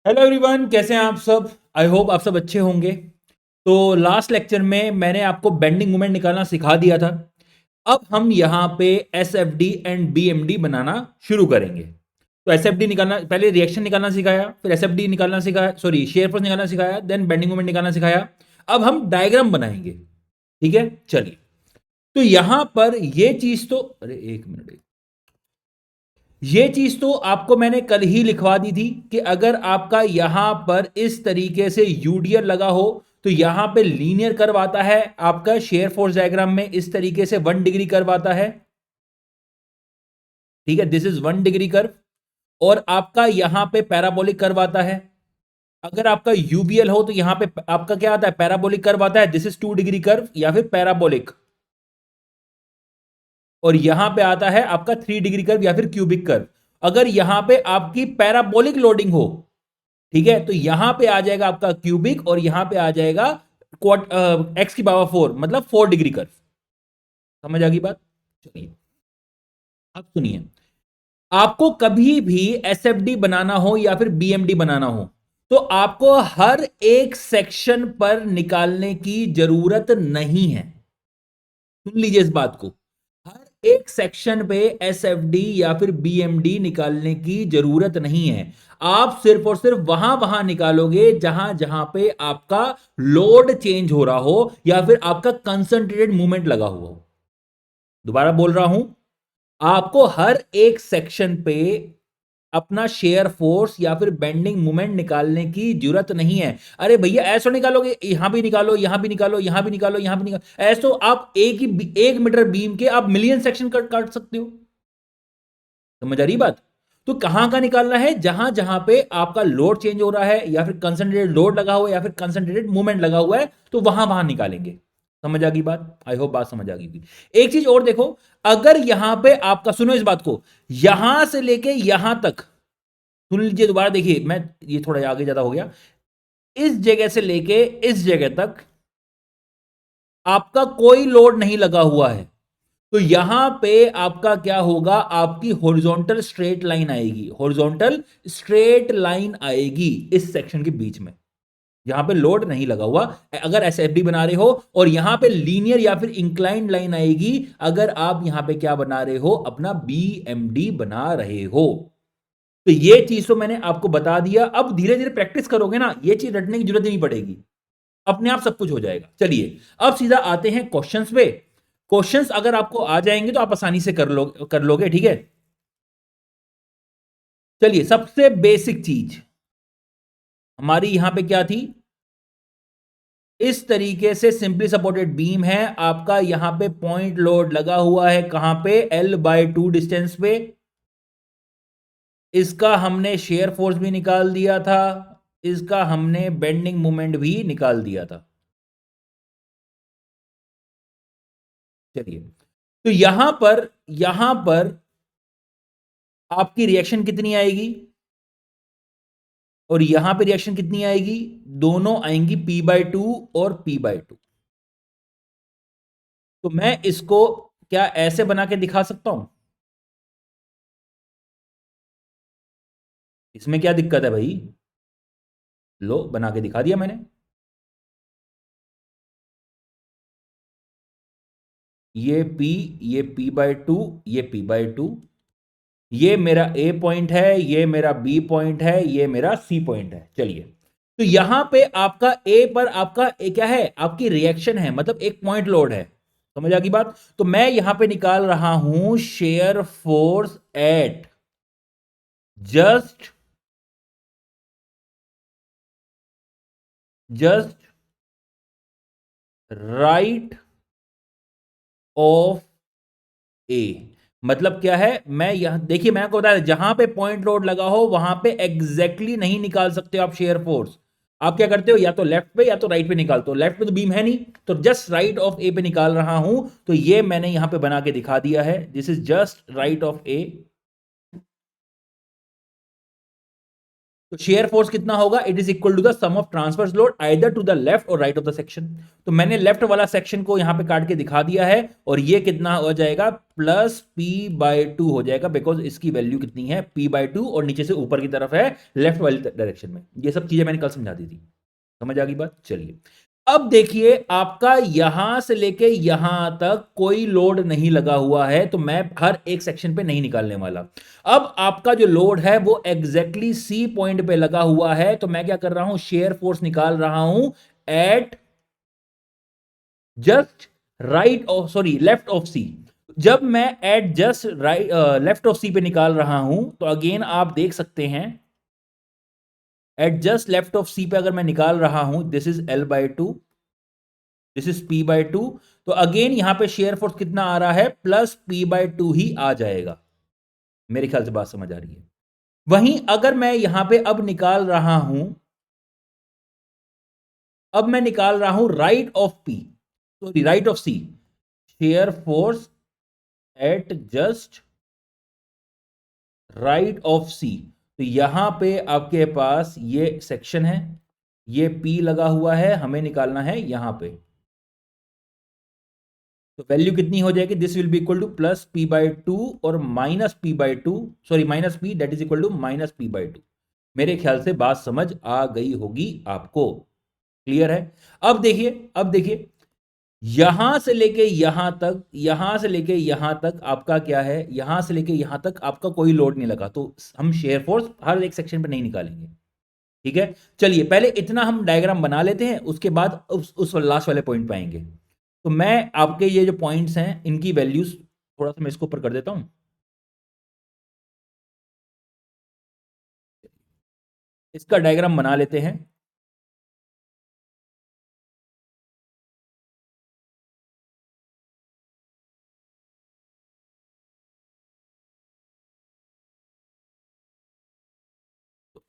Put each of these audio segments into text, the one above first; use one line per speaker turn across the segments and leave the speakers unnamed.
Hello everyone, कैसे हैं आप सब। आई होप आप सब अच्छे होंगे। तो लास्ट लेक्चर में मैंने आपको बेंडिंग मोमेंट निकालना सिखा दिया था। अब हम यहाँ पे S F D and B M D बनाना शुरू करेंगे। तो एस एफ डी निकालना, पहले रिएक्शन निकालना सिखाया, फिर एस एफ डी निकालना सिखाया, सॉरी शेयर फोर्स निकालना सिखाया, देन बेंडिंग मोमेंट निकालना सिखाया। अब हम डायग्राम बनाएंगे। ठीक है, चलिए। तो यहां पर ये चीज तो, अरे एक मिनट, ये चीज तो आपको मैंने कल ही लिखवा दी थी कि अगर आपका यहां पर इस तरीके से यूडीएल लगा हो तो यहां पे लीनियर कर्व आता है। आपका शेयर फोर्स डायग्राम में इस तरीके से 1 डिग्री कर्व आता है। ठीक है, दिस इज 1 डिग्री कर्व। और आपका यहां पे पैराबोलिक कर्व आता है। अगर आपका यूबीएल हो तो यहां पे आपका क्या आता है, पैराबोलिक कर्व आता है। दिस इज 2 डिग्री कर्व या फिर पैराबोलिक। और यहां पे आता है आपका 3 डिग्री कर्व या फिर क्यूबिक कर्व। अगर यहां पे आपकी पैराबोलिक लोडिंग हो, ठीक है, तो यहां पे आ जाएगा आपका क्यूबिक और यहां पे आ जाएगा क्वाड एक्स की पावर 4, मतलब 4 डिग्री कर्व। समझ आ गई बात। चलिए, अब सुनिए। आपको कभी भी एसएफडी बनाना हो या फिर बीएमडी बनाना हो तो आपको हर एक सेक्शन पर निकालने की जरूरत नहीं है। सुन लीजिए इस बात को। हर एक सेक्शन पे एसएफडी या फिर बीएमडी निकालने की जरूरत नहीं है। आप सिर्फ और सिर्फ वहां वहां निकालोगे जहां जहां पे आपका लोड चेंज हो रहा हो या फिर आपका कंसंट्रेटेड मूवमेंट लगा हुआ हो। दोबारा बोल रहा हूं, आपको हर एक सेक्शन पे अपना शेयर फोर्स या फिर बेंडिंग मोमेंट निकालने की जरूरत नहीं है। अरे भैया ऐसा निकालोगे, यहां भी निकालो, यहां भी निकालो, यहां भी निकालो, यहां भी निकालो, ऐसा आप 1 मीटर बीम के आप मिलियन सेक्शन काट सकते हो। समझ आ रही बात। तो कहां का निकालना है, जहां जहां पे आपका लोड चेंज हो रहा है या फिर कंसंट्रेटेड लोड लगा हुआ है या फिर कंसंट्रेटेड मूवमेंट लगा हुआ है, तो वहां वहां निकालेंगे। समझ आ गई बात। आई होप बात समझ आ गई। एक चीज और देखो, अगर यहां पे आपका, सुनो इस बात को, यहां से लेके यहां तक, सुन लीजिए दोबारा, देखिए मैं, ये थोड़ा आगे ज्यादा हो गया। इस जगह से लेके इस जगह तक आपका कोई लोड नहीं लगा हुआ है। तो यहां पे आपका क्या होगा, आपकी हॉरिजॉन्टल स्ट्रेट लाइन आएगी, हॉरिजॉन्टल स्ट्रेट लाइन आएगी इस सेक्शन के बीच में। यहां पे लोड नहीं लगा हुआ अगर एसएफडी बना रहे हो, और यहां पे लीनियर या फिर इंक्लाइंड लाइन आएगी अगर आप यहां पे क्या बना रहे हो, अपना बीएमडी बना रहे हो। तो ये चीज तो मैंने आपको बता दिया। अब धीरे धीरे प्रैक्टिस करोगे ना, ये चीज रटने की जरूरत ही नहीं पड़ेगी, अपने आप सब कुछ हो जाएगा। चलिए, अब सीधा आते हैं क्वेश्चंस पे। क्वेश्चंस अगर आपको आ जाएंगे तो आप आसानी से कर लोगे। ठीक है, चलिए, सबसे बेसिक चीज हमारी यहां पे क्या थी। इस तरीके से सिंपली सपोर्टेड बीम है आपका, यहां पे पॉइंट लोड लगा हुआ है, कहां पे, L/2 डिस्टेंस पे। इसका हमने शेयर फोर्स भी निकाल दिया था, इसका हमने बेंडिंग मोमेंट भी निकाल दिया था। चलिए, तो यहां पर आपकी रिएक्शन कितनी आएगी और यहां पे रिएक्शन कितनी आएगी, दोनों आएंगी P/2 और P/2। तो मैं इसको क्या ऐसे बना के दिखा सकता हूं, इसमें क्या दिक्कत है भाई। लो, बना के दिखा दिया मैंने। ये P, ये P/2, ये P/2, ये मेरा A पॉइंट है, ये मेरा B पॉइंट है, ये मेरा C पॉइंट है। चलिए, तो यहां पे आपका A पर आपका क्या है, आपकी रिएक्शन है, मतलब एक पॉइंट लोड है। समझ आ गई बात। तो मैं यहां पे निकाल रहा हूं shear force at just right right of ए। मतलब क्या है, मैं यहां देखिए, मैं आपको बताया जहां पे पॉइंट लोड लगा हो वहां पे एग्जैक्टली नहीं निकाल सकते हो आप शेयर फोर्स। आप क्या करते हो, या तो लेफ्ट पे या तो राइट पे निकालते हो। लेफ्ट पे तो बीम है नहीं, तो जस्ट राइट ऑफ ए पे निकाल रहा हूं। तो ये मैंने यहां पे बना के दिखा दिया है, this is just right of A. तो शेयर फोर्स कितना होगा, it is equal to the sum of transverse load either to the left और राइट ऑफ द सेक्शन। तो मैंने लेफ्ट वाला सेक्शन को यहां पे काट के दिखा दिया है, और ये कितना हो जाएगा, प्लस P/2 हो जाएगा, बिकॉज इसकी वैल्यू कितनी है, P/2, और नीचे से ऊपर की तरफ है लेफ्ट वाली डायरेक्शन में। ये सब चीजें मैंने कल समझा दी थी, समझ आ गई बात। चलिए अब देखिए, आपका यहां से लेके यहां तक कोई लोड नहीं लगा हुआ है, तो मैं हर एक सेक्शन पे नहीं निकालने वाला। अब आपका जो लोड है वो एग्जैक्टली सी पॉइंट पे लगा हुआ है, तो मैं क्या कर रहा हूं, शेयर फोर्स निकाल रहा हूं at just right of, sorry, left of C. जब मैं at just right left of C पे निकाल रहा हूं, तो अगेन आप देख सकते हैं, eight just left of C पे अगर मैं निकाल रहा हूं, this is L/2, this is P/2, तो अगेन यहां पे शेयर फोर्स कितना आ रहा है, प्लस P/2 ही आ जाएगा। मेरे ख्याल से बात समझ आ रही है। वहीं अगर मैं यहां पे अब निकाल रहा हूं, अब मैं निकाल रहा हूं right of P, sorry right of C, shear force at just right of C, तो यहां पे आपके पास ये सेक्शन है, ये पी लगा हुआ है, हमें निकालना है यहां पे। तो वैल्यू कितनी हो जाएगी, this will be equal to plus P/2 और minus P/2, sorry minus P, that is equal to minus P/2। मेरे ख्याल से बात समझ आ गई होगी आपको, क्लियर है। अब देखिए, अब देखिए, यहां से लेके यहां तक, यहां से लेके यहां तक आपका क्या है, यहां से लेके यहां तक आपका कोई लोड नहीं लगा, तो हम शेयर फोर्स हर एक सेक्शन पे नहीं निकालेंगे, ठीक है। चलिए पहले इतना हम डायग्राम बना लेते हैं, उसके बाद उस लास्ट वाले पॉइंट पे आएंगे। तो मैं आपके ये जो पॉइंट्स हैं इनकी वैल्यूज थोड़ा सा मैं इसको ऊपर कर देता हूं, इसका डायग्राम बना लेते हैं।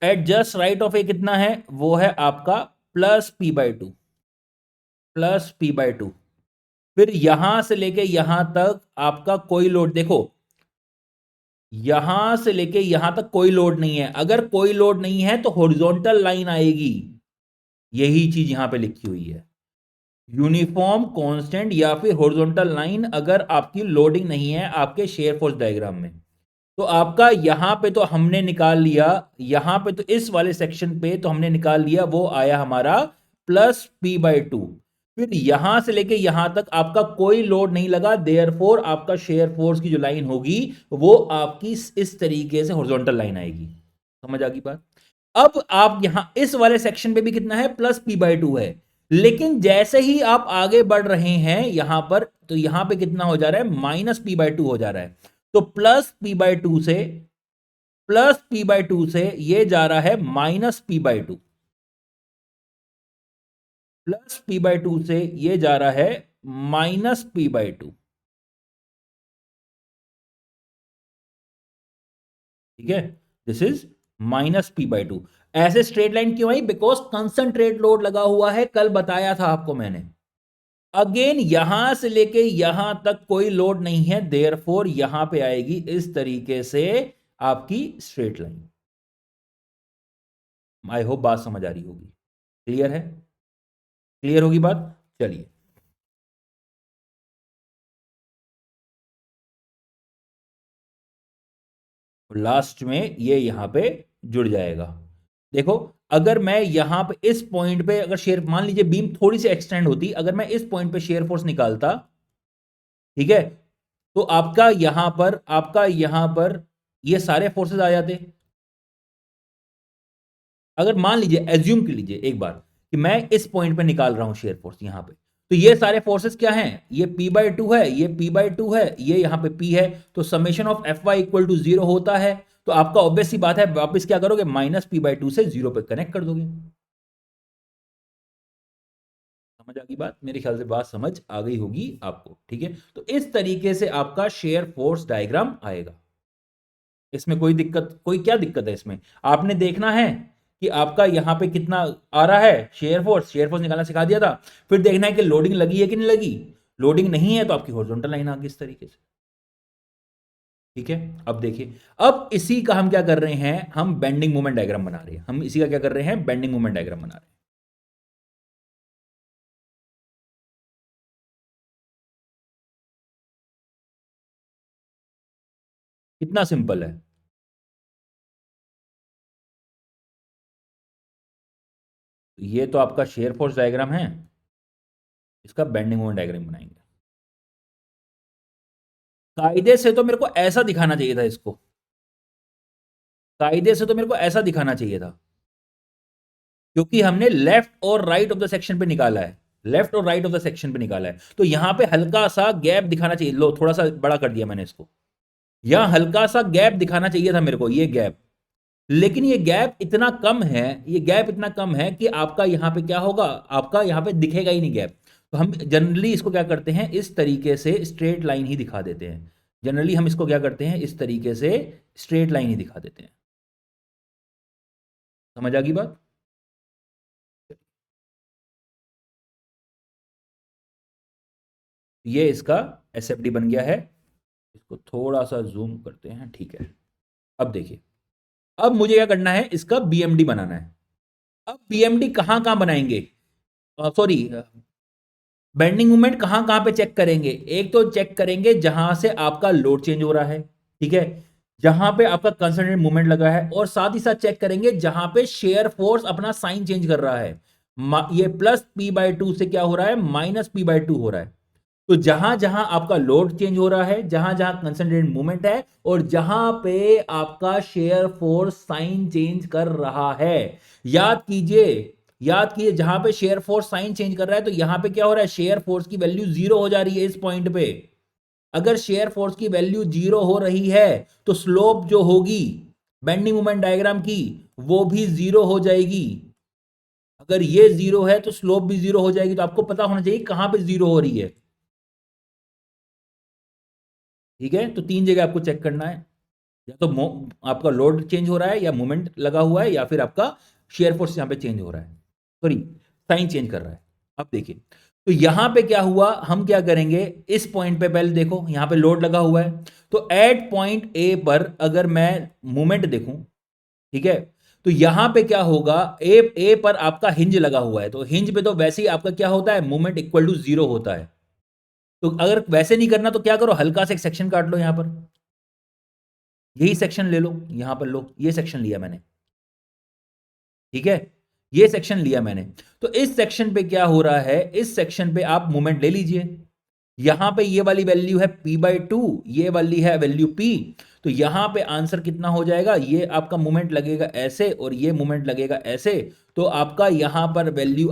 एट जस्ट राइट ऑफ ए कितना है, वो है आपका प्लस P/2, प्लस P/2। फिर यहां से लेके यहां तक आपका कोई लोड, देखो यहां से लेके यहां तक कोई लोड नहीं है, अगर कोई लोड नहीं है तो हॉरिजॉन्टल लाइन आएगी, यही चीज यहां पे लिखी हुई है, यूनिफॉर्म कांस्टेंट या फिर हॉरिजॉन्टल लाइन अगर आपकी लोडिंग नहीं है आपके शेयर फोर्स डायग्राम में। तो आपका यहां पे तो हमने निकाल लिया, यहां पे तो इस वाले सेक्शन पे तो हमने निकाल लिया, वो आया हमारा प्लस P/2। फिर यहां से लेके यहां तक आपका कोई लोड नहीं लगा, देयरफॉर आपका शेयर फोर्स की जो लाइन होगी वो आपकी इस तरीके से हॉरिजॉन्टल लाइन आएगी, समझ आ गई बात। अब आप यहां इस वाले सेक्शन पे भी कितना है, प्लस P/2 है, लेकिन जैसे ही आप आगे बढ़ रहे हैं यहां पर, तो यहां पे कितना हो जा रहा है, माइनस P/2 हो जा रहा है। तो प्लस P/2 से ये जा रहा है माइनस P/2, प्लस P/2 से ये जा रहा है माइनस P/2, ठीक है, दिस इज माइनस P/2। ऐसे स्ट्रेट लाइन क्यों आई, बिकॉज कंसंट्रेट लोड लगा हुआ है, कल बताया था आपको मैंने। अगेन यहां से लेके यहां तक कोई लोड नहीं है, देयरफॉर यहां पे आएगी इस तरीके से आपकी स्ट्रेट लाइन। आई होप बात समझ आ रही होगी, क्लियर है, क्लियर होगी बात। चलिए लास्ट में ये यहां पे जुड़ जाएगा। देखो, अगर मैं यहां पे इस पॉइंट पे अगर शेयर, मान लीजिए बीम थोड़ी सी एक्सटेंड होती, अगर मैं इस पॉइंट पे शेयर फोर्स निकालता, ठीक है, तो आपका यहां पर ये सारे फोर्सेस आ जाते। अगर मान लीजिए, एज्यूम कर लीजिए एक बार कि मैं इस पॉइंट पे निकाल रहा हूं शेयर फोर्स यहां पे, तो ये सारे फोर्सेस क्या हैं, ये P/2 है, ये P/2 है, ये यहां पे P है, तो summation of Fy equal to 0 होता है। तो आपका ऑब्वियस सी बात है, वापस क्या करोगे, माइनस P/2 से 0 पे कनेक्ट कर दोगे। समझ आ गई बात, मेरे ख्याल से बात समझ आ गई होगी आपको, ठीक है। तो इस तरीके से आपका शेयर फोर्स डायग्राम आएगा। इसमें कोई दिक्कत, कोई क्या दिक्कत है इसमें, आपने देखना है कि आपका यहां पे कितना आ रहा है शेयर फोर्स, शेयर फोर्स निकालना सिखा दिया था। फिर देखना है कि लोडिंग लगी है कि नहीं लगी, लोडिंग नहीं है तो आपकी हॉरिजॉन्टल लाइन आ गई इस तरीके से। ठीक है, अब देखिए, अब इसी का हम क्या कर रहे हैं, हम बेंडिंग मोमेंट डायग्राम बना रहे हैं। हम इसी का क्या कर रहे हैं, बेंडिंग मोमेंट डायग्राम बना रहे हैं। कितना सिंपल है। ये तो आपका शेयर फोर्स डायग्राम है, इसका बेंडिंग मोमेंट डायग्राम बनाएंगे। कायदे से तो मेरे को ऐसा दिखाना चाहिए था इसको, कायदे से तो मेरे को ऐसा दिखाना चाहिए था, क्योंकि हमने लेफ्ट और राइट ऑफ द सेक्शन पे निकाला है, लेफ्ट और राइट ऑफ द सेक्शन पे निकाला है, तो यहां पे हल्का सा गैप दिखाना चाहिए। लो थोड़ा सा बड़ा कर दिया मैंने इसको, यहां हल्का सा गैप दिखाना चाहिए था मेरे को, ये गैप। लेकिन ये गैप इतना कम है, ये गैप इतना कम है कि आपका यहां पे क्या होगा, आपका यहां पे दिखेगा ही नहीं गैप। तो हम जनरली इसको क्या करते हैं, इस तरीके से स्ट्रेट लाइन ही दिखा देते हैं। जनरली हम इसको क्या करते हैं, इस तरीके से स्ट्रेट लाइन ही दिखा देते हैं। समझ आ गई बात। ये इसका एसएफडी बन गया है। इसको थोड़ा सा जूम करते हैं, ठीक है। अब देखिए, अब मुझे क्या करना है, इसका बीएमडी बनाना है। अब बीएमडी कहां कहां बनाएंगे, सॉरी, बेंडिंग मूवमेंट कहां कहां पे चेक करेंगे। एक तो चेक करेंगे जहां से आपका लोड चेंज हो रहा है, ठीक है, जहां पे आपका कंसंट्रेटेड मूवमेंट लगा है, और साथ ही साथ चेक करेंगे जहां पे शेयर फोर्स अपना साइन चेंज कर रहा है। ये प्लस P/2 से क्या हो रहा है, माइनस P/2 हो रहा है। तो जहां जहां आपका लोड चेंज हो रहा है, जहां जहां कंसंट्रेटेड मूवमेंट है, और जहां पे आपका शेयर फोर्स साइन चेंज कर रहा है, याद कीजिए, याद कीजिए, जहां पे शेयर फोर्स साइन चेंज कर रहा है, तो यहां पे क्या हो रहा है, शेयर फोर्स की वैल्यू जीरो हो जा रही है इस पॉइंट पे। अगर शेयर फोर्स की वैल्यू जीरो हो रही है, तो स्लोप जो होगी बेंडिंग मोमेंट डायग्राम की, वो भी जीरो हो जाएगी। अगर ये जीरो है तो स्लोप भी जीरो हो जाएगी। तो आपको पता होना चाहिए कहां पे जीरो हो रही है, ठीक है। तो तीन जगह आपको चेक करना है, या तो आपका लोड चेंज हो रहा है, या मोमेंट लगा हुआ है, या फिर आपका शेयर फोर्स यहां पे चेंज हो रहा है, सॉरी, साइन चेंज कर रहा है। अब देखिए, तो यहां पे क्या हुआ, हम क्या करेंगे, इस पॉइंट पे पहले देखो, यहां पे लोड लगा हुआ है, तो एट पॉइंट ए पर अगर मैं मूवमेंट देखूं, ठीक है, तो यहां पे क्या होगा, ए पर आपका हिंज लगा हुआ है, तो हिंज पे तो वैसे ही आपका क्या होता है, मूवमेंट इक्वल टू जीरो होता है। तो अगर वैसे नहीं करना तो क्या करो, हल्का सा एक सेक्शन काट लो यहां पर, यही सेक्शन ले लो, यहां पर लो, ये सेक्शन लिया मैंने, ठीक है, ये सेक्शन लिया मैंने। तो इस सेक्शन पे क्या हो रहा है, इस सेक्शन पे आप मोमेंट ले लीजिए। यहां पे ये वाली वैल्यू है P/2, ये वाली है वैल्यू P। तो यहां पे आंसर कितना हो जाएगा, ये आपका मोमेंट लगेगा ऐसे, और ये मोमेंट लगेगा ऐसे। तो आपका यहां पर वैल्यू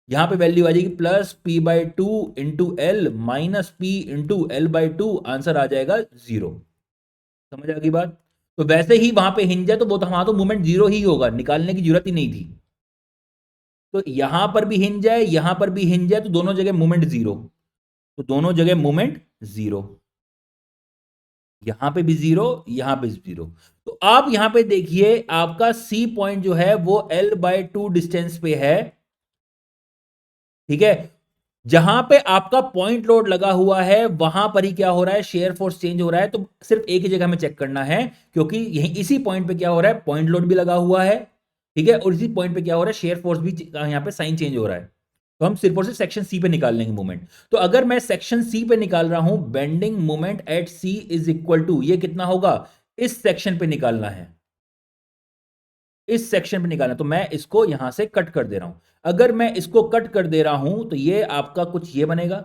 यहां पे वैल्यू आ जाएगी plus P/2 into L minus P into L/2, answer आ जाएगा जीरो। समझ आ गई बात। तो वैसे ही वहां पे हिंज है, तो वो तो वहां तो मूवमेंट जीरो ही होगा, निकालने की जरूरत ही नहीं थी। तो यहां पर भी हिंज है, यहां पर भी हिंज है, तो दोनों जगह मूवमेंट जीरो, तो दोनों जगह मूवमेंट जीरो, यहां पे भी जीरो, यहां पे जीरो। तो आप यहां पे देखिए, आपका सी पॉइंट जो है वो L/2 डिस्टेंस पे है, ठीक है। जहां पे आपका पॉइंट लोड लगा हुआ है, वहां पर ही क्या हो रहा है, शेयर फोर्स चेंज हो रहा है। तो सिर्फ एक ही जगह में चेक करना है, क्योंकि यही इसी पॉइंट पे क्या हो रहा है, पॉइंट लोड भी लगा हुआ है, ठीक है, और इसी पॉइंट पे क्या हो रहा है, शेयर फोर्स भी यहां पे साइन चेंज हो रहा है। तो हम सिर्फ और सिर्फ सेक्शन सी पे निकाल लेंगे मूवमेंट। तो अगर मैं सेक्शन सी पे निकाल रहा हूं, bending movement at C is equal to, ये कितना होगा, इस सेक्शन पे निकालना है, इस सेक्शन पे निकालना। तो मैं इसको यहां से कट कर दे रहा हूं। अगर मैं इसको कट कर दे रहा हूं, तो ये आपका कुछ ये बनेगा,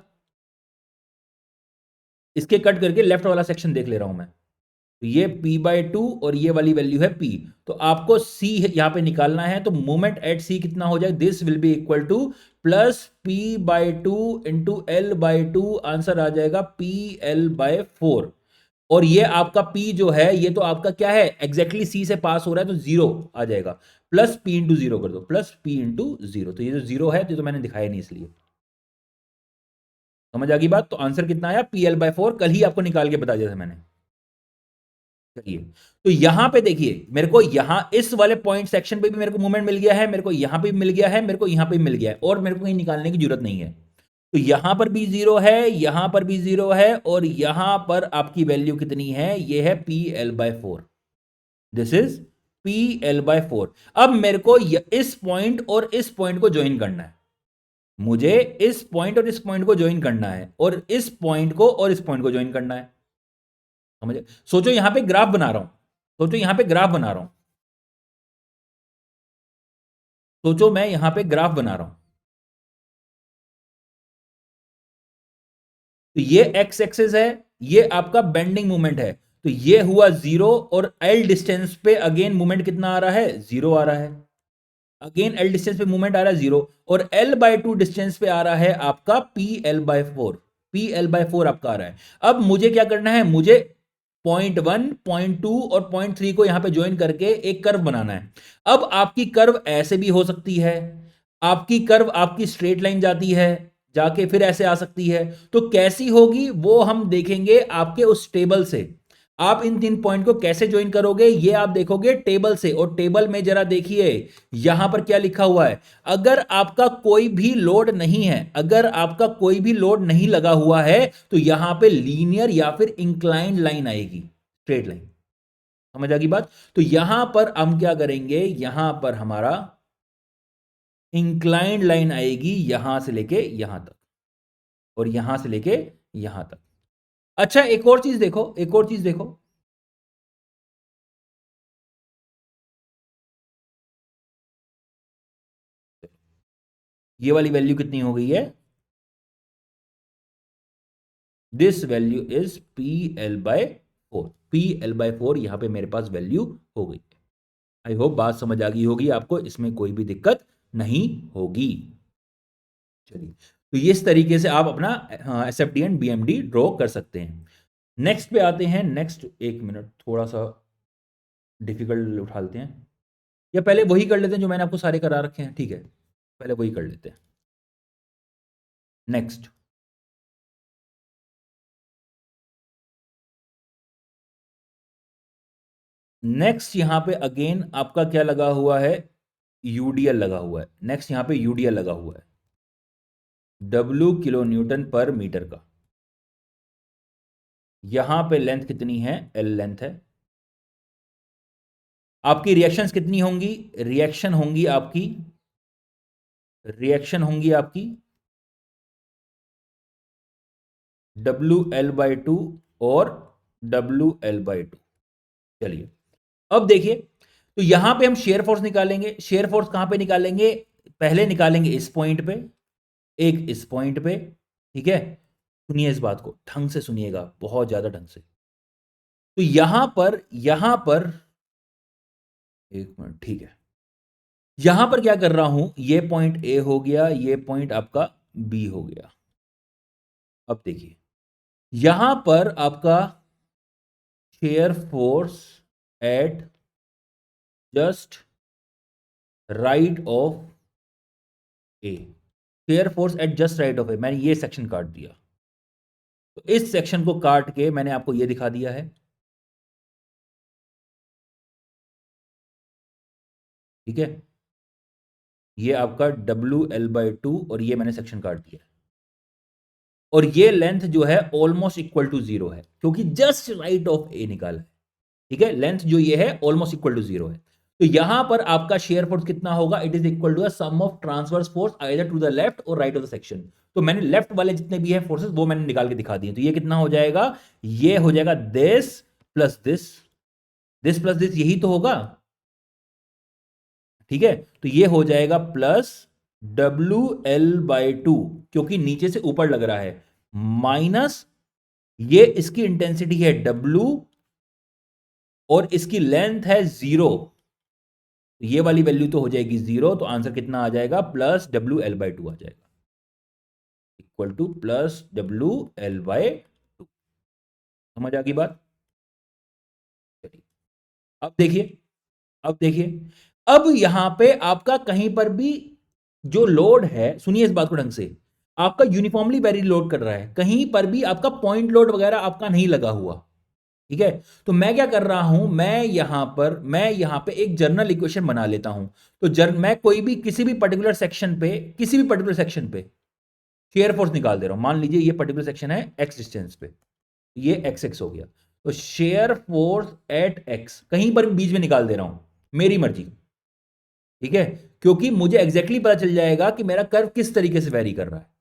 इसके कट करके लेफ्ट वाला सेक्शन देख ले रहा हूं मैं। तो ये P/2 और ये वाली वैल्यू है P। तो आपको C यहां पे निकालना है, तो मोमेंट एट C कितना हो जाएगा, this will be equal to plus P/2 into L/2, answer आ जाएगा PL/4। और ये आपका P जो है, ये तो आपका क्या है, एग्जैक्टली C से पास हो रहा है, तो जीरो आ जाएगा। प्लस P इंटू जीरो कर दो, प्लस P इंटू जीरो, तो ये जो जीरो है, तो मैंने दिखाया नहीं इसलिए। समझ आ गई बात। तो आंसर कितना आया, PL/4, कल ही आपको निकाल के बता दिया था मैंने। चलिए, तो यहां पे देखिए, मेरे को यहां इस वाले पॉइंट सेक्शन पे भी मेरे को मूवमेंट मिल गया है, मेरे को यहां पे भी मिल गया है, मेरे को यहां पे भी मिल गया है, और मेरे को कहीं निकालने की जरूरत नहीं है। तो यहां पर भी जीरो है, यहां पर भी जीरो है, और यहां पर आपकी वैल्यू कितनी है, ये है PL/4। This is PL/4। अब मेरे को इस पॉइंट और इस पॉइंट को ज्वाइन करना है, मुझे इस पॉइंट और इस पॉइंट को ज्वाइन करना है, और इस पॉइंट को और इस पॉइंट को ज्वाइन करना है। समझे? सोचो यहां पे ग्राफ बना रहा हूं, सोचो यहां पे ग्राफ बना रहा हूं, सोचो मैं यहां पे ग्राफ बना रहा हूं। तो ये एक्स एक्सिस है, ये आपका बेंडिंग मूवमेंट है, तो ये हुआ जीरो, और एल डिस्टेंस पे अगेन मूवमेंट कितना आ रहा है, जीरो आ रहा है। अगेन एल डिस्टेंस पे मूवमेंट आ रहा है जीरो, और L/2 डिस्टेंस पे आ रहा है आपका PL/4। PL/4 आपका आ रहा है। अब मुझे क्या करना है, मुझे .1, .2 और .3 को यहां पे ज्वाइन करके एक कर्व बनाना है। अब आपकी कर्व ऐसे भी हो सकती है, आपकी कर्व आपकी स्ट्रेट लाइन जाती है, जाके फिर ऐसे आ सकती है। तो कैसी होगी वो हम देखेंगे आपके उस टेबल से। आप इन तीन पॉइंट को कैसे ज्वाइन करोगे ये आप देखोगे टेबल से, और टेबल में जरा देखिए यहां पर क्या लिखा हुआ है। अगर आपका कोई भी लोड नहीं है, अगर आपका कोई भी लोड नहीं लगा हुआ है, तो यहां पे लीनियर या फिर इंक्लाइंड लाइन आएगी, स्ट्रेट लाइन। समझ आ गई बात? तो यहां पर हम क्या करेंगे, यहां पर हमारा इंक्लाइंड लाइन आएगी यहां से लेके यहां तक, और यहां से लेके यहां तक। अच्छा एक और चीज देखो, एक और चीज देखो, ये वाली वैल्यू कितनी हो गई है, this value is PL/4। PL/4 यहां पे मेरे पास वैल्यू हो गई। आई होप बात समझ आ गई होगी आपको, इसमें कोई भी दिक्कत नहीं होगी। चलिए, तो इस तरीके से आप अपना SFD एंड BMD ड्रॉ कर सकते हैं। नेक्स्ट पे आते हैं। नेक्स्ट, एक मिनट, थोड़ा सा डिफिकल्ट उठा लेते हैं, या पहले वही कर लेते हैं जो मैंने आपको सारे करा रखे हैं, ठीक है, पहले वही कर लेते हैं। नेक्स्ट, नेक्स्ट यहां पे अगेन आपका क्या लगा हुआ है, यूडीएल लगा हुआ है। नेक्स्ट यहां पे यूडीएल लगा हुआ है, W किलो न्यूटन पर मीटर का। यहां पे लेंथ कितनी है, L लेंथ है। आपकी रिएक्शंस कितनी होंगी, रिएक्शन होंगी आपकी WL/2 और WL/2। चलिए, अब देखिए, तो यहां पे हम शेयर फोर्स निकालेंगे। शेयर फोर्स कहां पे निकालेंगे, पहले निकालेंगे इस पॉइंट पे, एक इस पॉइंट पे, ठीक है। सुनिए इस बात को ढंग से सुनिएगा, बहुत ज्यादा ढंग से। तो यहां पर एक मिनट, ठीक है, यहां पर क्या कर रहा हूं, ये पॉइंट ए हो गया, ये पॉइंट आपका बी हो गया। अब देखिए, यहां पर आपका shear force at just right of A, shear force at just right of A, मैंने ये सेक्शन काट दिया। तो इस सेक्शन को काट के मैंने आपको ये दिखा दिया है, ठीक है। ये आपका WL/2, और ये मैंने सेक्शन काट दिया, और ये लेंथ जो है ऑलमोस्ट इक्वल टू जीरो है, क्योंकि जस्ट राइट ऑफ ए निकाला है, ठीक है। लेंथ जो ये है ऑलमोस्ट इक्वल टू जीरो है। तो यहां पर आपका शेयर फोर्स कितना होगा, it is equal to the sum of transverse force either to the left और राइट ऑफ द सेक्शन। तो मैंने लेफ्ट वाले जितने भी है फोर्सेस वो मैंने निकाल के दिखा दिए। तो ये कितना हो जाएगा, ये हो जाएगा this plus this, this plus this, यही तो होगा, ठीक है। तो ये हो जाएगा प्लस WL/2, क्योंकि नीचे से ऊपर लग रहा है, माइनस ये इसकी इंटेंसिटी है W, और इसकी लेंथ है जीरो। ये वाली वैल्यू तो हो जाएगी जीरो, तो आंसर कितना आ जाएगा, प्लस WL/2 आ जाएगा, इक्वल टू प्लस WL/2। समझ आ गई बात? चलिए, अब देखिए, अब देखिए, अब यहां पे आपका कहीं पर भी जो लोड है, सुनिए इस बात को ढंग से, आपका यूनिफॉर्मली वेरी लोड कर रहा है, कहीं पर भी आपका पॉइंट लोड वगैरह आपका नहीं लगा हुआ, ठीक है। तो मैं क्या कर रहा हूं, मैं यहां पे एक जर्नल इक्वेशन बना लेता हूं। तो मैं कोई भी किसी भी पर्टिकुलर सेक्शन पे शेयर फोर्स निकाल दे रहा हूं। मान लीजिए ये पर्टिकुलर सेक्शन है एक्स डिस्टेंस पे, ये एक्स एक्स हो गया, तो शेयर फोर्स एट एक्स कहीं पर भी बीच में निकाल दे रहा हूं, मेरी मर्जी, ठीक है, क्योंकि मुझे एग्जैक्टली पता चल जाएगा कि मेरा कर्व किस तरीके से वेरी कर रहा है।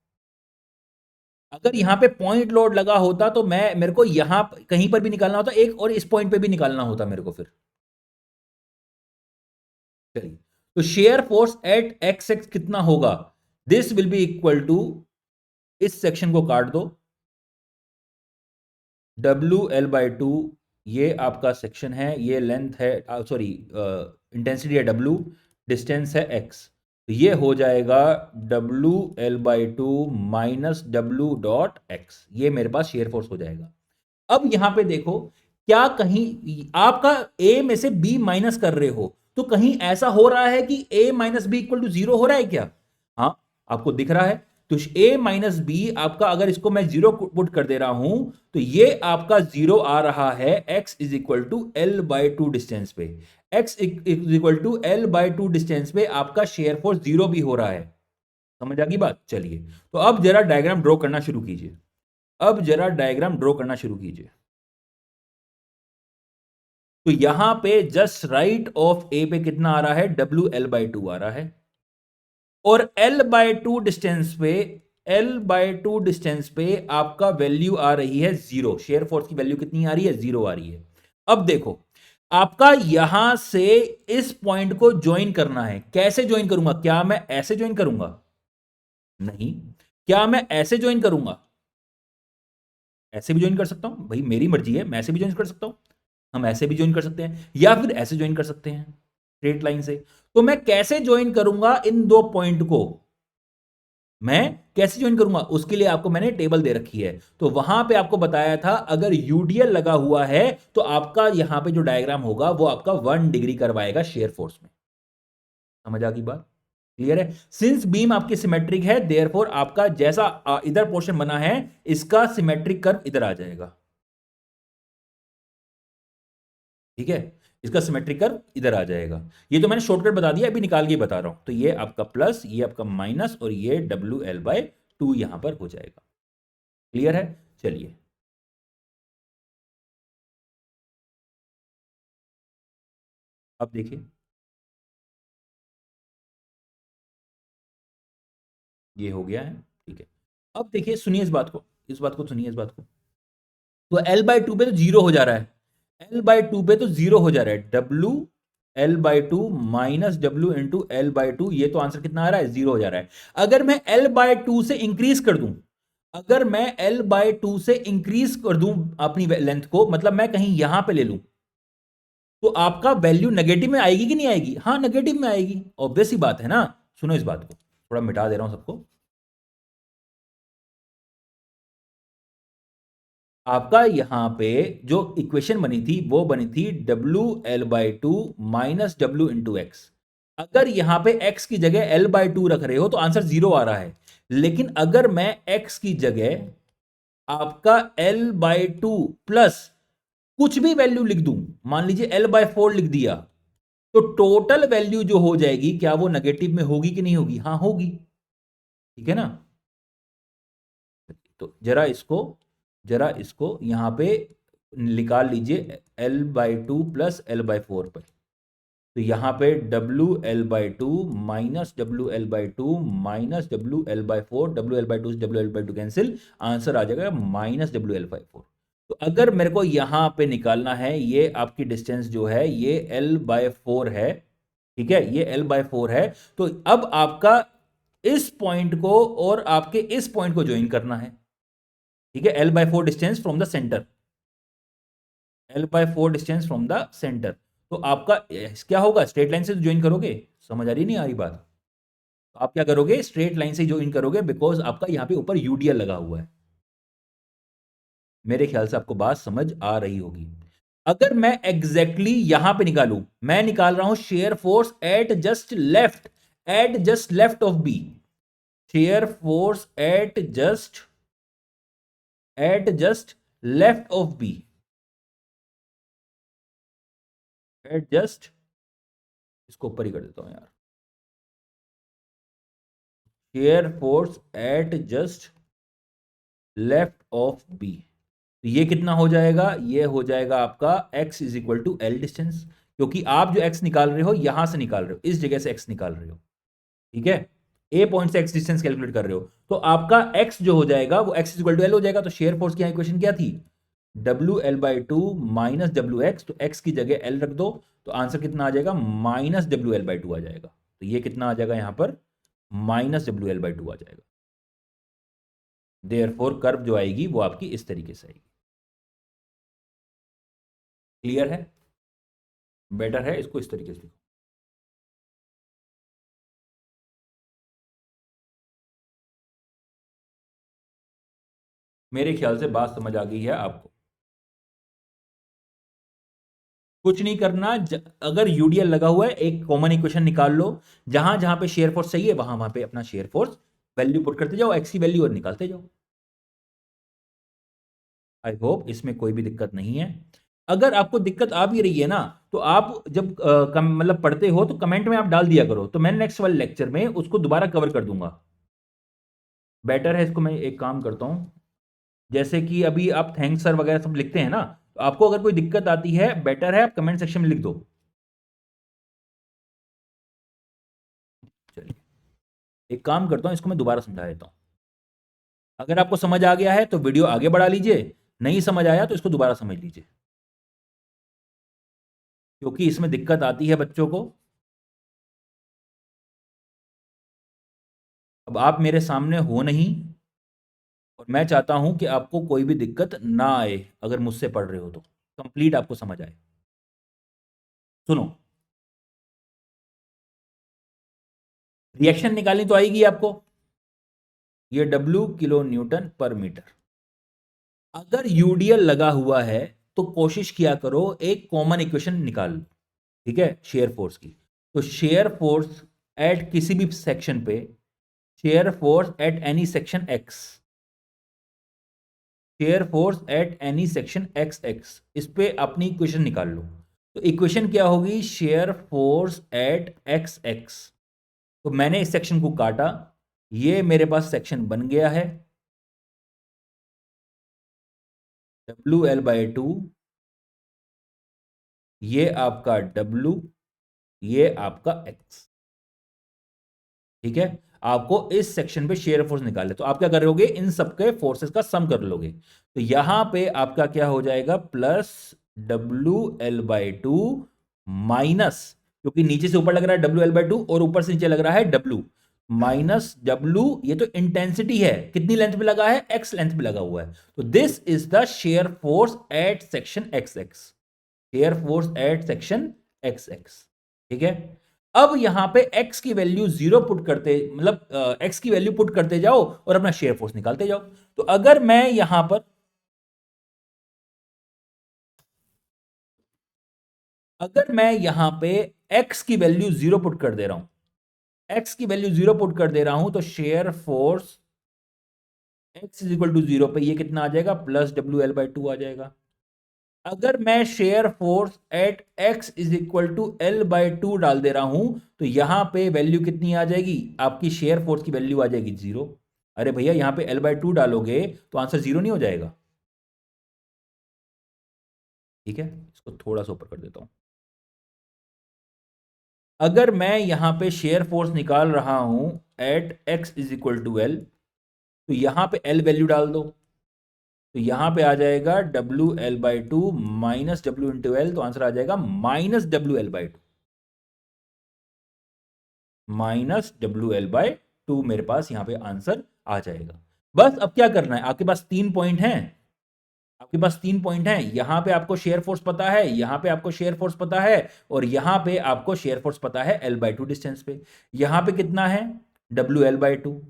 अगर यहां पे पॉइंट लोड लगा होता तो मैं मेरे को यहां कहीं पर भी निकालना होता एक, और इस पॉइंट पे भी निकालना होता मेरे को फिर। चलिए, तो shear force at X X कितना होगा, this will be equal to, इस सेक्शन को काट दो, डब्ल्यू एल बाई टू, ये आपका सेक्शन है, ये लेंथ है, सॉरी इंटेंसिटी है डब्ल्यू, डिस्टेंस है एक्स, तो ये हो जाएगा W L by two minus W dot x, ये मेरे पास शेयर फोर्स हो जाएगा। अब यहां पे देखो, क्या कहीं आपका ए में से बी माइनस कर रहे हो, तो कहीं ऐसा हो रहा है कि A minus B equal to zero हो रहा है क्या? हाँ, आपको दिख रहा है, तो ए माइनस बी आपका, अगर इसको मैं जीरो पुट कर दे रहा हूं, तो ये आपका जीरो आ रहा है x is equal to L by two distance पे, x is equal to L by two distance पे आपका शेयर फोर्स जीरो भी हो रहा है। समझ आ गई बात? चलिए, तो अब जरा डायग्राम ड्रॉ करना शुरू कीजिए, अब जरा डायग्राम ड्रॉ करना शुरू कीजिए। तो यहां पे जस्ट राइट ऑफ ए पे कितना आ रहा है, डब्ल्यू एल बाई टू आ रहा है, और एल बाय टू डिस्टेंस पे, एल बाय टू डिस्टेंस पे आपका वैल्यू आ रही है जीरो, शेयर फोर्स की वैल्यू कितनी आ रही है, जीरो आ रही है। अब देखो, आपका यहां से इस पॉइंट को ज्वाइन करना है, कैसे ज्वाइन करूंगा, क्या मैं ऐसे ज्वाइन करूंगा, नहीं, क्या मैं ऐसे ज्वाइन करूंगा, ऐसे भी ज्वाइन कर सकता हूं भाई, मेरी मर्जी है, मैं ऐसे भी ज्वाइन कर सकता हूं, हम ऐसे भी ज्वाइन कर सकते हैं या फिर ऐसे ज्वाइन कर सकते हैं स्ट्रेट लाइन से। तो मैं कैसे ज्वाइन करूंगा इन दो पॉइंट को, मैं कैसे ज्वाइन करूंगा, उसके लिए आपको मैंने टेबल दे रखी है, तो वहां पे आपको बताया था अगर यूडीएल लगा हुआ है तो आपका यहां पे जो डायग्राम होगा वो आपका 1 डिग्री करवाएगा शेयर फोर्स में। समझ आ गई बात? क्लियर है? सिंस बीम आपकी सिमेट्रिक है, देयरफॉर आपका जैसा इधर पोर्शन बना है, इसका सिमेट्रिक कर्व इधर आ जाएगा, ठीक है, इसका सिमेट्रिक कर्व इधर आ जाएगा। ये तो मैंने शॉर्टकट बता दिया, अभी निकाल के बता रहा हूं, तो ये आपका प्लस, ये आपका माइनस, और ये डब्ल्यू एल बाय टू यहां पर हो जाएगा। क्लियर है? चलिए, अब देखिए, ये हो गया है, ठीक है। अब देखिए, सुनिए इस बात को, इस बात को सुनिए, इस बात को, तो एल बाय टू पे तो जीरो हो जा रहा है, एल बाय टू पे तो जीरो हो जा रहा है, W L by two minus W into L by two, ये तो आंसर कितना आ रहा है, जीरो हो जा रहा है। अगर मैं एल बाय टू से इंक्रीज कर दूं, अगर मैं एल बाय टू से इंक्रीज कर दूं अपनी लेंथ को, मतलब मैं कहीं यहां पे ले लूं, तो आपका वैल्यू नेगेटिव में आएगी कि नहीं आएगी? हाँ, नेगेटिव में आएगी, ऑब्वियस ही बात है ना। सुनो इस बात को, थोड़ा मिटा दे रहा हूं सबको। आपका यहां पे जो इक्वेशन बनी थी वो बनी थी W L by two minus W into x. अगर यहां पे x की जगह l बाई टू रख रहे हो तो आंसर जीरो आ रहा है, लेकिन अगर मैं x की जगह आपका l बाई टू प्लस कुछ भी वैल्यू लिख दूं, मान लीजिए l बाय फोर लिख दिया, तो टोटल वैल्यू जो हो जाएगी, क्या वो नेगेटिव में होगी कि नहीं होगी? हाँ, होगी, ठीक है ना। तो जरा इसको यहां पे निकाल लीजिए, L by two plus L by four पर, तो यहां पे W L by two minus W L by two minus W L by four, W L by two से W L by two cancel, answer आ जाएगा minus W L by four. तो अगर मेरे को यहां पे निकालना है, ये आपकी डिस्टेंस जो है ये एल बाय फोर है, ठीक है, ये एल बाय फोर है, तो अब आपका इस पॉइंट को और आपके इस पॉइंट को ज्वाइन करना है, ठीक है, L by four distance from the centre, L by four distance from the centre. तो आपका क्या होगा, स्ट्रेट लाइन से ज्वाइन करोगे, समझ आ रही नहीं आ रही बात? तो आप क्या करोगे, स्ट्रेट लाइन से ज्वाइन करोगे, बिकॉज आपका यहां पे ऊपर यूडीएल लगा हुआ है। मेरे ख्याल से आपको बात समझ आ रही होगी। अगर मैं एग्जैक्टली यहां पे निकालूं, मैं निकाल रहा हूं shear force at just left of B, shear force at just left of B, at just, इसको ऊपर ही कर देता हूं यार, shear force at just left of B. तो ये कितना हो जाएगा, ये हो जाएगा आपका x is equal to L distance, क्योंकि आप जो x निकाल रहे हो यहां से निकाल रहे हो, इस जगह से x निकाल रहे हो, ठीक है, ए पॉइंट से x डिस्टेंस कैलकुलेट कर रहे हो, तो आपका x जो हो जाएगा वो x is equal to L हो जाएगा। तो शेयर फोर्स की इक्वेशन क्या थी, W L by two minus W X, तो x की जगह l रख दो, तो आंसर कितना आ जाएगा, minus W L by two आ जाएगा। तो ये कितना आ जाएगा यहां पर, minus W L by two आ जाएगा। देयरफॉर कर्व जो आएगी वो आपकी इस तरीके से आएगी। क्लियर है, बेटर है, इसको इस तरीके से लिखो। मेरे ख्याल से बात समझ आ गई है आपको। कुछ नहीं करना, अगर यूडीएल लगा हुआ है एक कॉमन इक्वेशन निकाल लो, जहां जहां पे शेयर फोर्स सही है वहां वहां पे अपना शेयर फोर्स वैल्यू पुट करते जाओ, एक्स की वैल्यू और निकालते जाओ। आई होप इसमें कोई भी दिक्कत नहीं है। अगर आपको दिक्कत आ भी रही है ना, तो आप जब मतलब पढ़ते हो तो कमेंट में आप डाल दिया करो, तो मैं नेक्स्ट वाले लेक्चर में उसको दोबारा कवर कर दूंगा। बेटर है, इसको मैं एक काम करता हूं, जैसे कि अभी आप थैंक्स सर वगैरह सब लिखते हैं ना, तो आपको अगर कोई दिक्कत आती है, बेटर है आप कमेंट सेक्शन में लिख दो। चलिए, एक काम करता हूं, इसको मैं दोबारा समझा देता हूं। अगर आपको समझ आ गया है तो वीडियो आगे बढ़ा लीजिए, नहीं समझ आया तो इसको दोबारा समझ लीजिए, क्योंकि इसमें दिक्कत आती है बच्चों को। अब आप मेरे सामने हो नहीं, और मैं चाहता हूं कि आपको कोई भी दिक्कत ना आए, अगर मुझसे पढ़ रहे हो तो कंप्लीट आपको समझ आए। सुनो, रिएक्शन निकालनी तो आएगी आपको, ये डब्ल्यू किलो न्यूटन पर मीटर। अगर यूडीएल लगा हुआ है तो कोशिश किया करो एक कॉमन इक्वेशन निकाल लो, ठीक है, शेयर फोर्स की। तो शेयर फोर्स एट किसी भी सेक्शन पे, shear force at any section x, share force at any section x x, इस पे अपनी इक्वेशन निकाल लो। तो इक्वेशन क्या होगी, share force at X x. तो मैंने इस सेक्शन को काटा, ये मेरे पास सेक्शन बन गया है, डब्ल्यू एल बाई टू, ये आपका डब्ल्यू, ये आपका एक्स, ठीक है। आपको इस सेक्शन पे शेयर फोर्स निकाले, तो आप क्या करोगे, इन सबके फोर्सेस का सम कर लोगे, तो यहां पे आपका क्या हो जाएगा, plus W L by two minus, क्योंकि नीचे से ऊपर लग रहा है डब्ल्यू एल बाई टू और ऊपर से नीचे लग रहा है डब्ल्यू, माइनस डब्ल्यू, ये तो इंटेंसिटी है, कितनी लेंथ पे लगा है, एक्स लेंथ पे लगा हुआ है, तो this is the share force eight section x x, share force eight section x x, ठीक है। अब यहां पे x की वैल्यू जीरो पुट करते, मतलब x की वैल्यू पुट करते जाओ और अपना शेयर फोर्स निकालते जाओ। तो अगर मैं यहां पे x की वैल्यू जीरो पुट कर दे रहा हूं, x की वैल्यू जीरो पुट कर दे रहा हूं, तो shear force x is equal to zero पे ये कितना आ जाएगा, plus W L by two आ जाएगा। अगर मैं shear force at x is equal to L by two डाल दे रहा हूं, तो यहां पे वैल्यू कितनी आ जाएगी, आपकी शेयर फोर्स की वैल्यू आ जाएगी जीरो। अरे भैया, यहां पे एल बाई टू डालोगे तो आंसर जीरो नहीं हो जाएगा, ठीक है। इसको थोड़ा सा ऊपर कर देता हूं। अगर मैं यहां पे शेयर फोर्स निकाल रहा हूं at x is equal to L, तो यहां पे एल वैल्यू डाल दो, तो यहां पे आ जाएगा W L by two minus W into L, तो आंसर आ जाएगा minus W L by two, minus W L by to मेरे पास यहां पे आंसर आ जाएगा। बस अब क्या करना है, आपके पास तीन पॉइंट हैं, आपके पास तीन पॉइंट हैं, यहां पे आपको शेयर फोर्स पता है, यहां पे आपको शेयर फोर्स पता है, और यहां पे आपको शेयर फोर्स पता है एल बाई टू डिस्टेंस पे। यहां पे कितना है, डब्ल्यू एल बाई टू,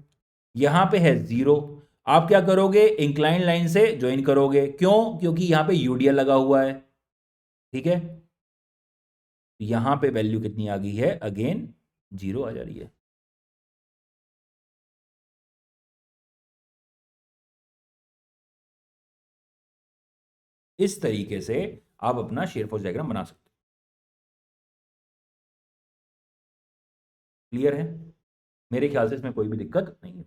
यहां पे है जीरो। आप क्या करोगे, इंक्लाइन लाइन से ज्वाइन करोगे, क्यों, क्योंकि यहां पे यूडीएल लगा हुआ है, ठीक है। यहां पे वैल्यू कितनी आ गई है, अगेन जीरो आ जा रही है। इस तरीके से आप अपना शेयर फोर्स डायग्राम बना सकते हो। क्लियर है। मेरे ख्याल से इसमें कोई भी दिक्कत नहीं है।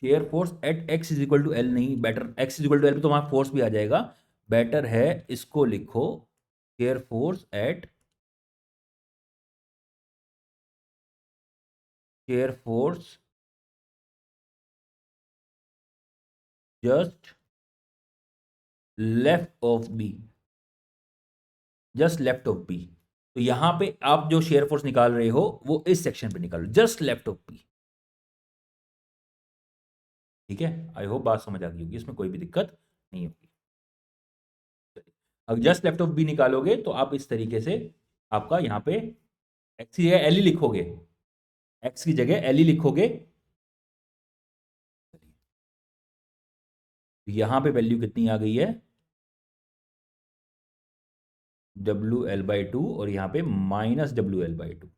Shear force at x is equal to L नहीं, better x is equal to L पे तो वहां फोर्स भी आ जाएगा। बेटर है इसको लिखो, shear force at, shear force just left of B, just left of B. तो यहां पे आप जो शेयर फोर्स निकाल रहे हो वो इस सेक्शन पे निकालो, जस्ट लेफ्ट ऑफ बी। ठीक है, आई होप बात समझ आ गई होगी, इसमें कोई भी दिक्कत नहीं होगी। अब जस्ट लेफ्ट ऑफ बी निकालोगे तो आप इस तरीके से, आपका यहां पे एक्स की जगह एल ही लिखोगे, एक्स की जगह एल ही लिखोगे। यहां पे वैल्यू कितनी आ गई है, डब्ल्यू एल बाई टू, और यहां पे minus W L by to,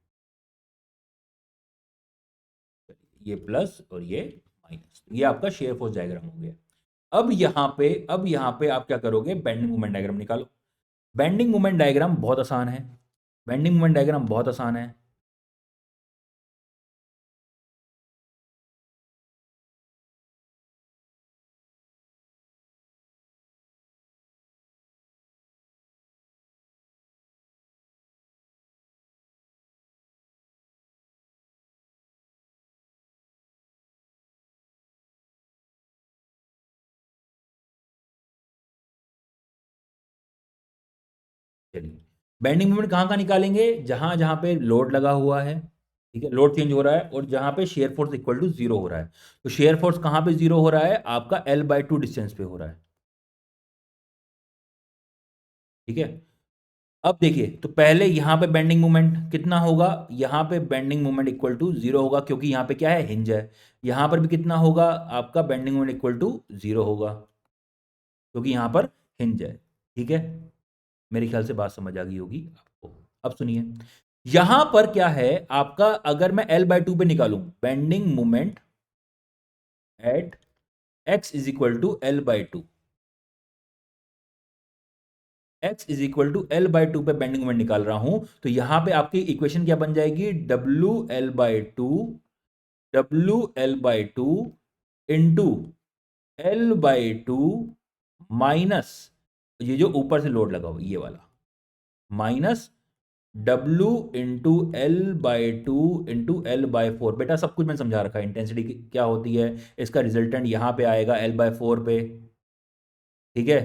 ये प्लस और ये माइनस, ये आपका शेयर फोर्स डायग्राम हो गया। अब यहां पे आप क्या करोगे, बेंडिंग मोमेंट डायग्राम निकालो। बेंडिंग मोमेंट डायग्राम बहुत आसान है, बेंडिंग मोमेंट डायग्राम बहुत आसान है। चलिए, बेंडिंग मोमेंट कहाँ कहाँ निकालेंगे, जहां जहां पे लोड लगा हुआ है, ठीक है, लोड चेंज हो रहा है, और जहां पे shear force equal to zero हो रहा है। तो शेयर फोर्स कहां पे जीरो हो रहा है, आपका एल बाई टू डिस्टेंस पे हो रहा है। ठीक है, अब देखिए, तो पहले यहां पे बेंडिंग मोमेंट कितना होगा, यहां पे bending moment equal to zero होगा, क्योंकि यहां पे क्या है, हिंज है। यहां पर भी कितना होगा, आपका bending moment equal to zero होगा, क्योंकि यहां पर हिंज है। ठीक है, मेरे ख्याल से बात समझ आ गई होगी आपको। अब सुनिए, यहां पर क्या है आपका, अगर मैं एल बाई टू पे निकालूं bending moment at x is equal to L by two, X is equal to L by two पे बेंडिंग मोमेंट निकाल रहा हूं, तो यहां पे आपकी इक्वेशन क्या बन जाएगी, W L by to, W L by two into L by two minus ये जो ऊपर से लोड लगा हुआ ये वाला, minus W into L by two into L by four. बेटा सब कुछ मैंने समझा रखा है, इंटेंसिटी क्या होती है, इसका रिजल्टेंट यहां पे आएगा एल बाई फोर पे। ठीक है,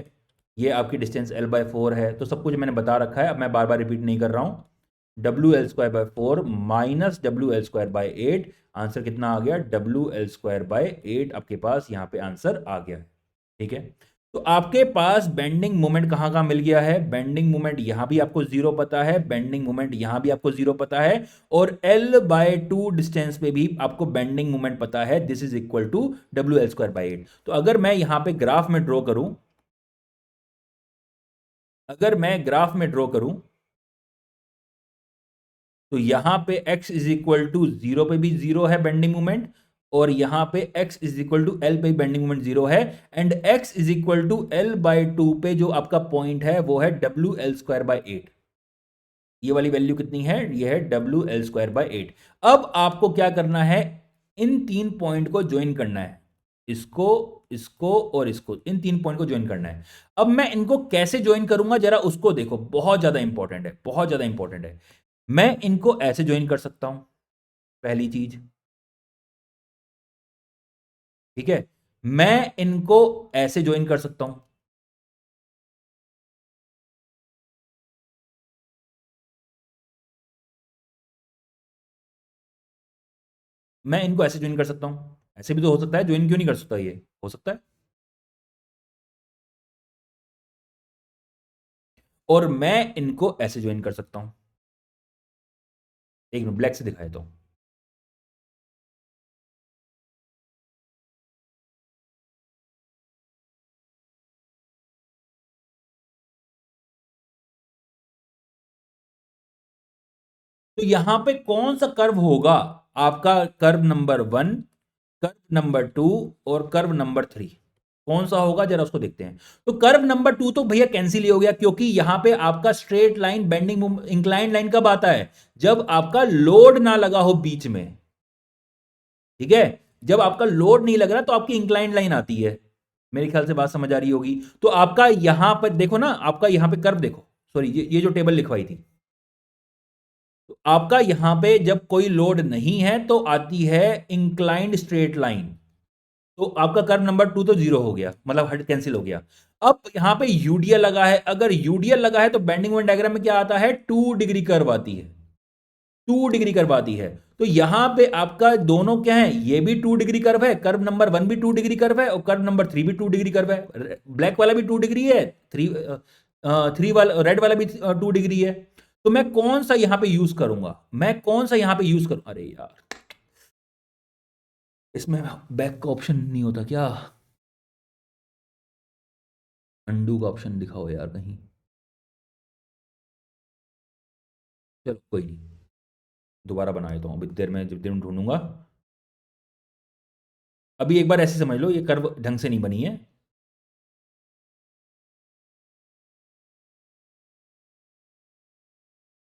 ये आपकी डिस्टेंस एल बाई फोर है, तो सब कुछ मैंने बता रखा है, अब मैं बार बार रिपीट नहीं कर रहा हूं। W L square by four minus W L square by eight, answer कितना आ गया, W L square by eight, आपके पास यहां पे आंसर आ गया। ठीक है, तो आपके पास बेंडिंग मोमेंट कहां कहां मिल गया है, बेंडिंग मोमेंट यहां भी आपको जीरो पता है, बेंडिंग मोमेंट यहां भी आपको जीरो पता है, और एल बाय टू डिस्टेंस पे भी आपको बेंडिंग मोमेंट पता है, this is equal to W L square by eight. तो अगर मैं यहां पे ग्राफ में ड्रॉ करूं, अगर मैं ग्राफ में ड्रॉ करूं, तो यहां पे x is equal to zero पे भी जीरो है बेंडिंग मोमेंट, और यहां पे x is equal to L पे बेंडिंग मोमेंट जीरो है, and x is equal to L by two पे जो आपका पॉइंट है वो है W L square by eight. ये वाली वैल्यू कितनी है, ये है W L square by eight. अब आपको क्या करना है, इन तीन पॉइंट को ज्वाइन करना है, इसको, इसको और इसको, इन तीन पॉइंट को ज्वाइन करना है। अब मैं इनको कैसे ज्वाइन करूंगा जरा उसको देखो, बहुत ज्यादा इंपॉर्टेंट है, बहुत ज्यादा इंपॉर्टेंट है। मैं इनको ऐसे ज्वाइन कर सकता हूं, पहली चीज। ठीक है, मैं इनको ऐसे ज्वाइन कर सकता हूं, मैं इनको ऐसे ज्वाइन कर सकता हूं, ऐसे भी तो हो सकता है, ज्वाइन क्यों नहीं कर सकता, ये हो सकता है। और मैं इनको ऐसे ज्वाइन कर सकता हूं, एक मिनट ब्लैक से दिखाए तो, तो यहां पे कौन सा कर्व होगा, आपका curve number one, curve number two और कर्व नंबर थ्री, कौन सा होगा जरा उसको देखते हैं। तो कर्व नंबर 2 तो भैया कैंसिल ही हो गया, क्योंकि यहां पे आपका straight line bending incline line कब आता है, जब आपका लोड ना लगा हो बीच में। ठीक है, जब आपका लोड नहीं लग रहा तो आपकी इंक्लाइन लाइन आती है। मेरे ख्याल से बात समझ आ रही होगी। तो आपका यहां पर देखो ना, आपका यहां पे कर्व देखो, सॉरी ये जो टेबल लिखवाई थी, तो आपका यहां पे जब कोई लोड नहीं है तो आती है इंक्लाइंड स्ट्रेट लाइन। तो आपका कर्व नंबर 2 तो जीरो हो गया, मतलब हट कैंसिल हो गया। अब यहां पे यूडीएल लगा है, अगर यूडीएल लगा है तो बेंडिंग मोमेंट डायग्राम में क्या आता है, 2 डिग्री कर्व आती है, 2 डिग्री कर्व आती है। तो यहां पे आपका दोनों क्या है, ये भी 2 डिग्री कर्व है, कर्व नंबर 1 भी 2 डिग्री कर्व है, और कर्व नंबर 3 भी 2 डिग्री कर्व है। ब्लैक वाला भी 2 डिग्री है, थ्री वाला रेड वाला भी 2 डिग्री है। तो मैं कौन सा यहां पे यूज करूंगा, मैं कौन सा यहां पे यूज करूं, अरे यार इसमें बैक का ऑप्शन नहीं होता क्या, अंडू का ऑप्शन दिखाओ यार कहीं। चलो कोई नहीं, दोबारा बना देता हूँ, अभी देर में जब देर में ढूंढूंगा। अभी एक बार ऐसे समझ लो, ये कर्व ढंग से नहीं बनी है।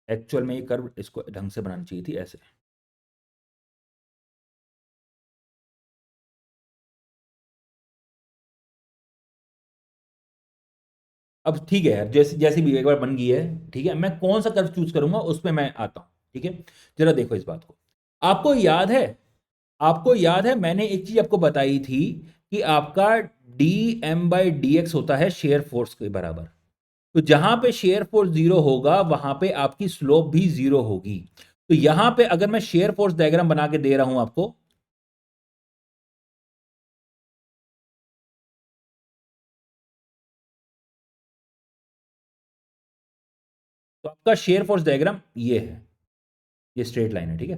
एक्चुअल में ये कर्व इसको ढंग से बनानी चाहिए थी ऐसे। अब ठीक है यार, जैसे जैसे भी एक बार बन गई है, ठीक है, मैं कौन सा कर्व चूज करूंगा उसमें मैं आता हूं। ठीक है, जरा देखो इस बात को। आपको याद है, आपको याद है मैंने एक चीज आपको बताई थी कि आपका D M by D X होता है शेयर फोर्स के बराबर। तो जहां पे शेयर फोर्स जीरो होगा वहां पे आपकी स्लोप भी जीरो होगी। तो यहां पे अगर मैं शेयर फोर्स डायग्राम बना के दे रहा हूं आपको, तो आपका शेयर फोर्स डायग्राम ये है, ये स्ट्रेट लाइन है। ठीक है,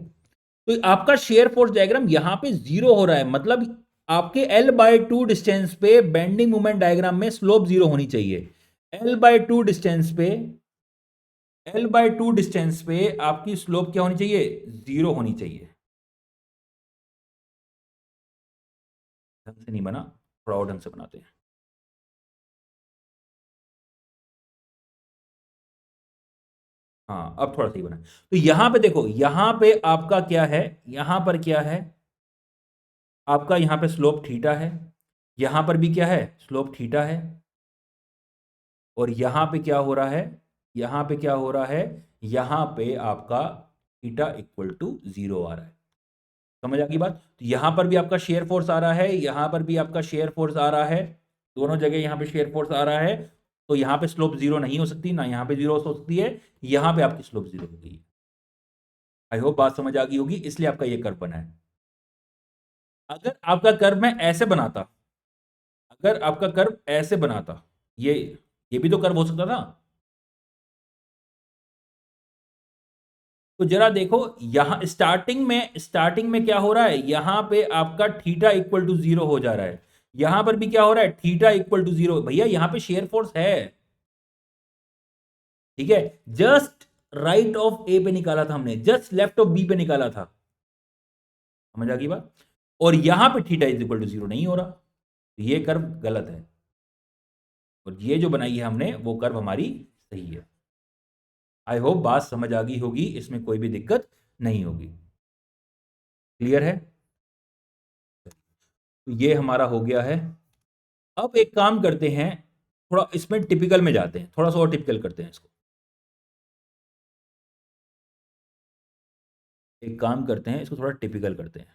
तो आपका शेयर फोर्स डायग्राम यहां पे जीरो हो रहा है, मतलब आपके L/2 डिस्टेंस पे बेंडिंग मोमेंट डायग्राम में स्लोप जीरो होनी चाहिए। L/2 डिस्टेंस पे, L/2 डिस्टेंस पे आपकी स्लोप क्या होनी चाहिए, जीरो होनी चाहिए। ढंग से नहीं बना, थोड़ा और ढंग से बनाते हैं। हाँ अब थोड़ा सही बना। तो यहां पे देखो, यहां पे आपका क्या है, यहां पर क्या है, आपका यहां पे स्लोप थीटा है, यहां पर भी क्या है, स्लोप थीटा है, और यहां पे क्या हो रहा है, यहां पे क्या हो रहा है, यहां पे आपका थीटा इक्वल टू जीरो आ रहा है। समझ आ गई बात। तो यहां पर भी आपका शेयर फोर्स आ रहा है, यहां पर भी आपका शेयर फोर्स आ रहा है, दोनों जगह यहां पे शेयर फोर्स आ रहा है। तो यहां पे स्लोप जीरो नहीं हो सकती, ना यहां पे जीरो हो सकती है, यहां पे आपकी स्लोप जीरो हो गई है। आई होप बात समझ आ गई होगी, इसलिए आपका ये कर्व बना है। अगर आपका कर्व मैं ऐसे बनाता, अगर आपका कर्व ऐसे बनाता, ये ये भी तो कर्व हो सकता था। तो जरा देखो, यहां स्टार्टिंग में क्या हो रहा है, यहां पे आपका थीटा इक्वल टू जीरो हो जा रहा है, यहां पर भी क्या हो रहा है, थीटा इक्वल टू जीरो। भैया यहां पे शेयर फोर्स है, ठीक है, जस्ट राइट ऑफ ए पे निकाला था हमने, जस्ट लेफ्ट ऑफ बी पे निकाला था। समझ आ गई बात। और यहां पे theta is equal to zero नहीं हो रहा, तो ये कर्व गलत है, और ये जो बनाई है हमने वो कर्व हमारी सही है। आई होप बात समझ आ गई होगी, इसमें कोई भी दिक्कत नहीं होगी। क्लियर है। तो ये हमारा हो गया है। अब एक काम करते हैं, थोड़ा इसमें टिपिकल में जाते हैं, थोड़ा सा और टिपिकल करते हैं इसको। एक काम करते हैं, इसको थोड़ा टिपिकल करते हैं।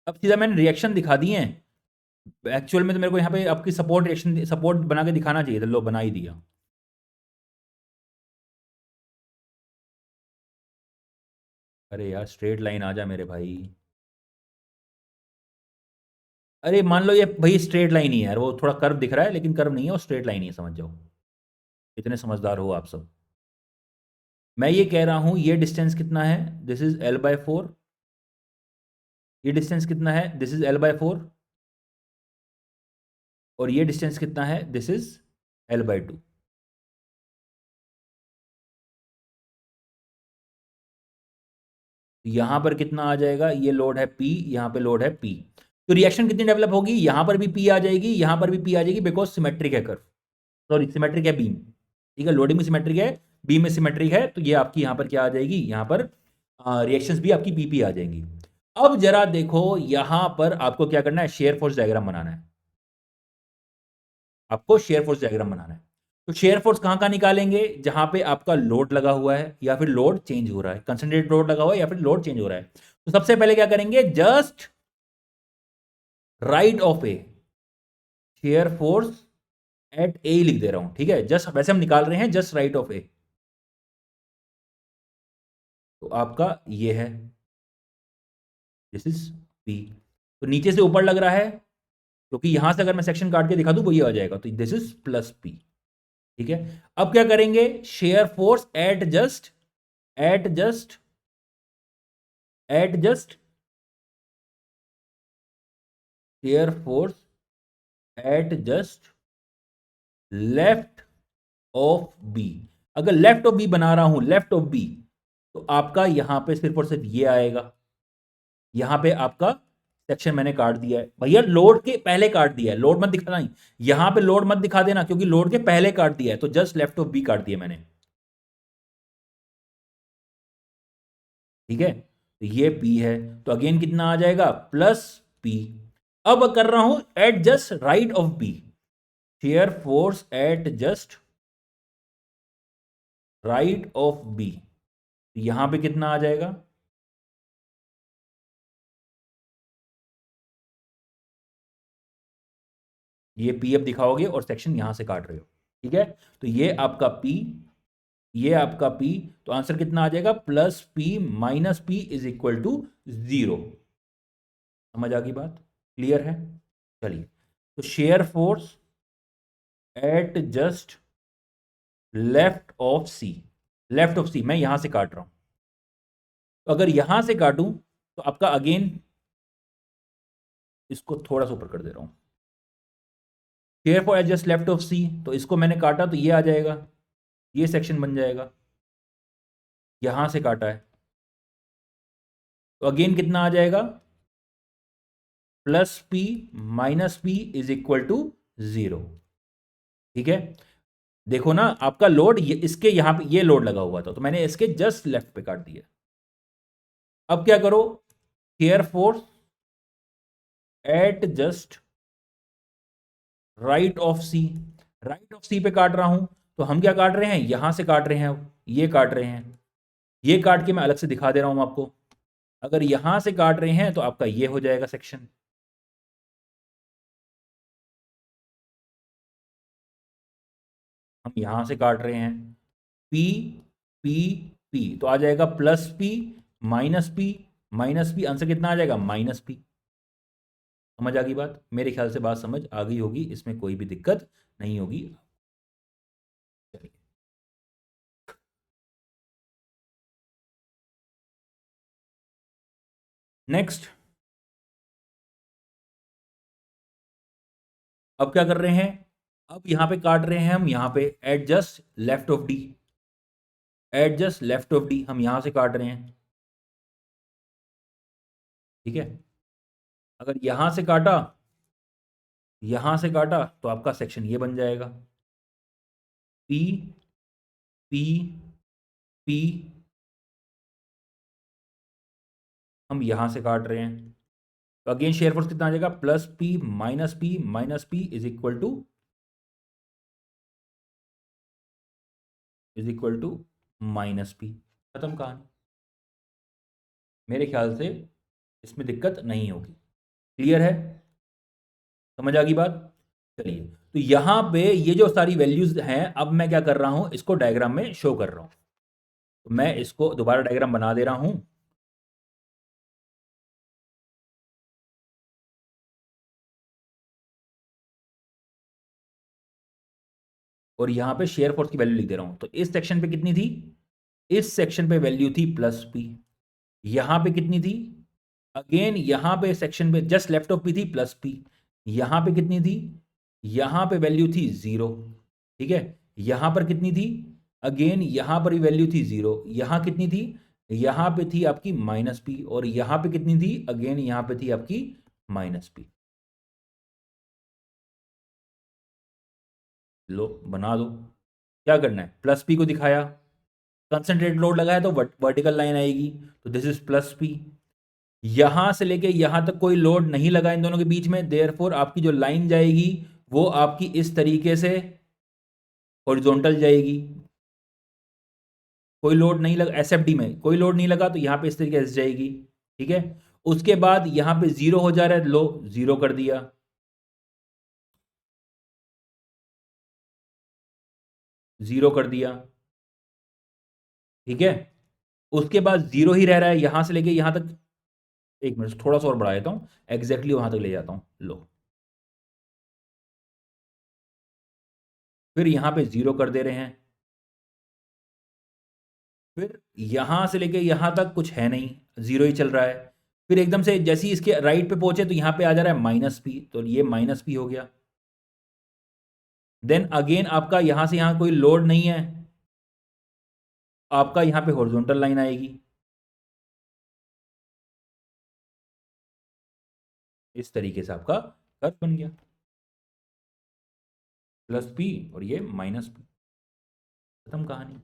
अब सीधा मैंने रिएक्शन दिखा दिए हैं। एक्चुअल में तो मेरे को यहाँ पे आपकी सपोर्ट रिएक्शन, सपोर्ट बना के दिखाना चाहिए था, लो बना ही दिया। अरे यार स्ट्रेट लाइन आ जा मेरे भाई। अरे मान लो ये भाई स्ट्रेट लाइन ही है यार, वो थोड़ा कर्व दिख रहा है लेकिन कर्व नहीं है, वो स्ट्रेट लाइन ही है, समझ जाओ। इतने समझदार हो आप सब। मैं ये कह रहा हूं, ये डिस्टेंस कितना है, दिस इज L/4। ये डिस्टेंस कितना है, दिस इज L/4। और ये डिस्टेंस कितना है, दिस इज L/2। यहां पर कितना आ जाएगा, ये लोड है P, यहां पे लोड है P, तो रिएक्शन कितनी डेवलप होगी, यहां पर भी P आ जाएगी, यहां पर भी P आ जाएगी, बिकॉज सिमेट्रिक है कर्व, सॉरी सिमेट्रिक है बीम, ठीक है, लोडिंग में सिमेट्रिक है, बीम में सिमेट्रिक है, तो ये आपकी यहां पर क्या आ जाएगी, यहां पर रिएक्शंस भी आपकी PP आ जाएंगी। अब जरा देखो यहां पर आपको क्या करना है, शेयर फोर्स डायग्राम बनाना है, आपको शेयर फोर्स डायग्राम बनाना है। तो शेयर फोर्स कहां कहां निकालेंगे, जहां पे आपका लोड लगा हुआ है या फिर लोड चेंज हो रहा है, कंसंट्रेटेड लोड लगा हुआ है या फिर लोड चेंज हो रहा है। तो सबसे पहले क्या करेंगे, just right of A shear force at A लिख दे रहा हूं, ठीक है, जस्ट वैसे हम निकाल रहे हैं जस्ट राइट ऑफ ए, तो आपका ये है, दिस इज पी, तो नीचे से ऊपर लग रहा है, क्योंकि यहां से अगर मैं सेक्शन काट के दिखा दूं वो ये आ जाएगा, तो दिस इज प्लस पी, ठीक है। अब क्या करेंगे, shear force at just shear force at just left of B, अगर लेफ्ट ऑफ बी बना रहा हूं, लेफ्ट ऑफ बी, तो आपका यहां पे सिर्फ और सिर्फ ये आएगा, यहां पे आपका सेक्शन मैंने काट दिया है, भैया लोड के पहले काट दिया है, लोड मत दिखाना, यहां पे लोड मत दिखा देना, क्योंकि लोड के पहले काट दिया है, तो जस्ट लेफ्ट ऑफ बी काट दिया मैंने, ठीक है, तो ये P है, तो अगेन कितना आ जाएगा, प्लस P। अब कर रहा हूं at just right of B, shear force at just right of B, यहां पे कितना आ जाएगा, ये P अब दिखाओगे और सेक्शन यहां से काट रहे हो, ठीक है, तो ये आपका P, ये आपका P, तो आंसर कितना आ जाएगा, plus P minus P is equal to 0। समझ आ गई बात, क्लियर है। चलिए, तो shear force at just left of C, left of C मैं यहां से काट रहा हूं, तो अगर यहां से काटूं तो आपका अगेन, इसको थोड़ा सा ऊपर कर दे रहा हूं, shear for at just left of C, तो इसको मैंने काटा तो ये आ जाएगा, ये सेक्शन बन जाएगा, यहां से काटा है, तो अगेन कितना आ जाएगा, plus P minus P is equal to 0, ठीक है। देखो ना आपका लोड इसके यहां पे ये लोड लगा हुआ था, तो मैंने इसके जस्ट लेफ्ट पे काट दिया। अब क्या करो, shear force at just right of C, right of C पे काट रहा हूं, तो हम क्या काट रहे हैं, यहां से काट रहे हैं, अब ये काट रहे हैं, ये काट के मैं अलग से दिखा दे रहा हूं आपको, अगर यहां से काट रहे हैं तो आपका ये हो जाएगा सेक्शन, हम यहां से काट रहे हैं, P P P, तो आ जाएगा plus P minus P minus P, answer कितना आ जाएगा, माइनस P। समझ आ गई बात, मेरे ख्याल से बात समझ आ गई होगी, इसमें कोई भी दिक्कत नहीं होगी। चलिए, नेक्स्ट, अब क्या कर रहे हैं, अब यहां पे काट रहे हैं हम, यहां पे adjust left of D, adjust left of D हम यहां से काट रहे हैं, ठीक है। अगर यहां से काटा तो आपका सेक्शन ये बन जाएगा, P P P, हम यहां से काट रहे हैं, तो अगेन शेयर फोर्स कितना आ जाएगा, plus P minus P is equal to minus P, खत्म कहानी। मेरे ख्याल से इसमें दिक्कत नहीं होगी, क्लियर है, समझ आ गई बात। चलिए, तो यहां पे ये जो सारी वैल्यूज हैं, अब मैं क्या कर रहा हूं, इसको डायग्राम में शो कर रहा हूं, तो मैं इसको दोबारा डायग्राम बना दे रहा हूं, और यहां पे शेयर फोर्स की वैल्यू लिख दे रहा हूं, तो इस सेक्शन पे कितनी थी, इस सेक्शन पे वैल्यू थी प्लस P, यहां पे कितनी थी, अगेन यहां पे सेक्शन पे जस्ट लेफ्ट ऑफ P थी प्लस P, यहां पे कितनी थी, यहां पे वैल्यू थी 0, ठीक है, यहां पर कितनी थी, अगेन यहां पर भी वैल्यू थी 0, यहां कितनी थी, यहां पे थी आपकी माइनस पी, और यहां पे कितनी थी, अगेन यहां पे थी आपकी माइनस पी। लो बना दो, क्या करना है, प्लस पी को दिखाया, कंसंट्रेट लोड लगाया तो वर्टिकल लाइन आएगी, तो दिस इज प्लस पी। यहां से लेके यहां तक कोई लोड नहीं लगा इन दोनों के बीच में, देयरफॉर आपकी जो लाइन जाएगी वो आपकी इस तरीके से हॉरिजॉन्टल जाएगी। कोई लोड नहीं लगा, एसएफडी में कोई लोड नहीं लगा तो यहां पे इस तरीके से जाएगी। ठीक है, उसके बाद यहां पे जीरो हो जा रहा है, लो जीरो कर दिया, जीरो कर दिया। ठीक है, उसके बाद जीरो ही रह रहा है यहां से लेके यहां तक। एक मिनट थोड़ा सा और बढ़ा देता हूं, एग्जैक्टली वहां तक ले जाता हूं, लो फिर यहां पे जीरो कर दे रहे हैं, फिर यहां से लेके यहां तक कुछ है नहीं, जीरो ही चल रहा है। फिर एकदम से जैसे ही इसके राइट पे पहुंचे तो यहां पे आ जा रहा है माइनस पी, तो ये माइनस पी हो गया। देन अगेन आपका यहां से यहां कोई लोड नहीं है, आपका यहां पे हॉरिजॉन्टल लाइन आएगी, इस तरीके से आपका कर्व बन गया, प्लस पी और ये माइनस पी, खत्म कहानी।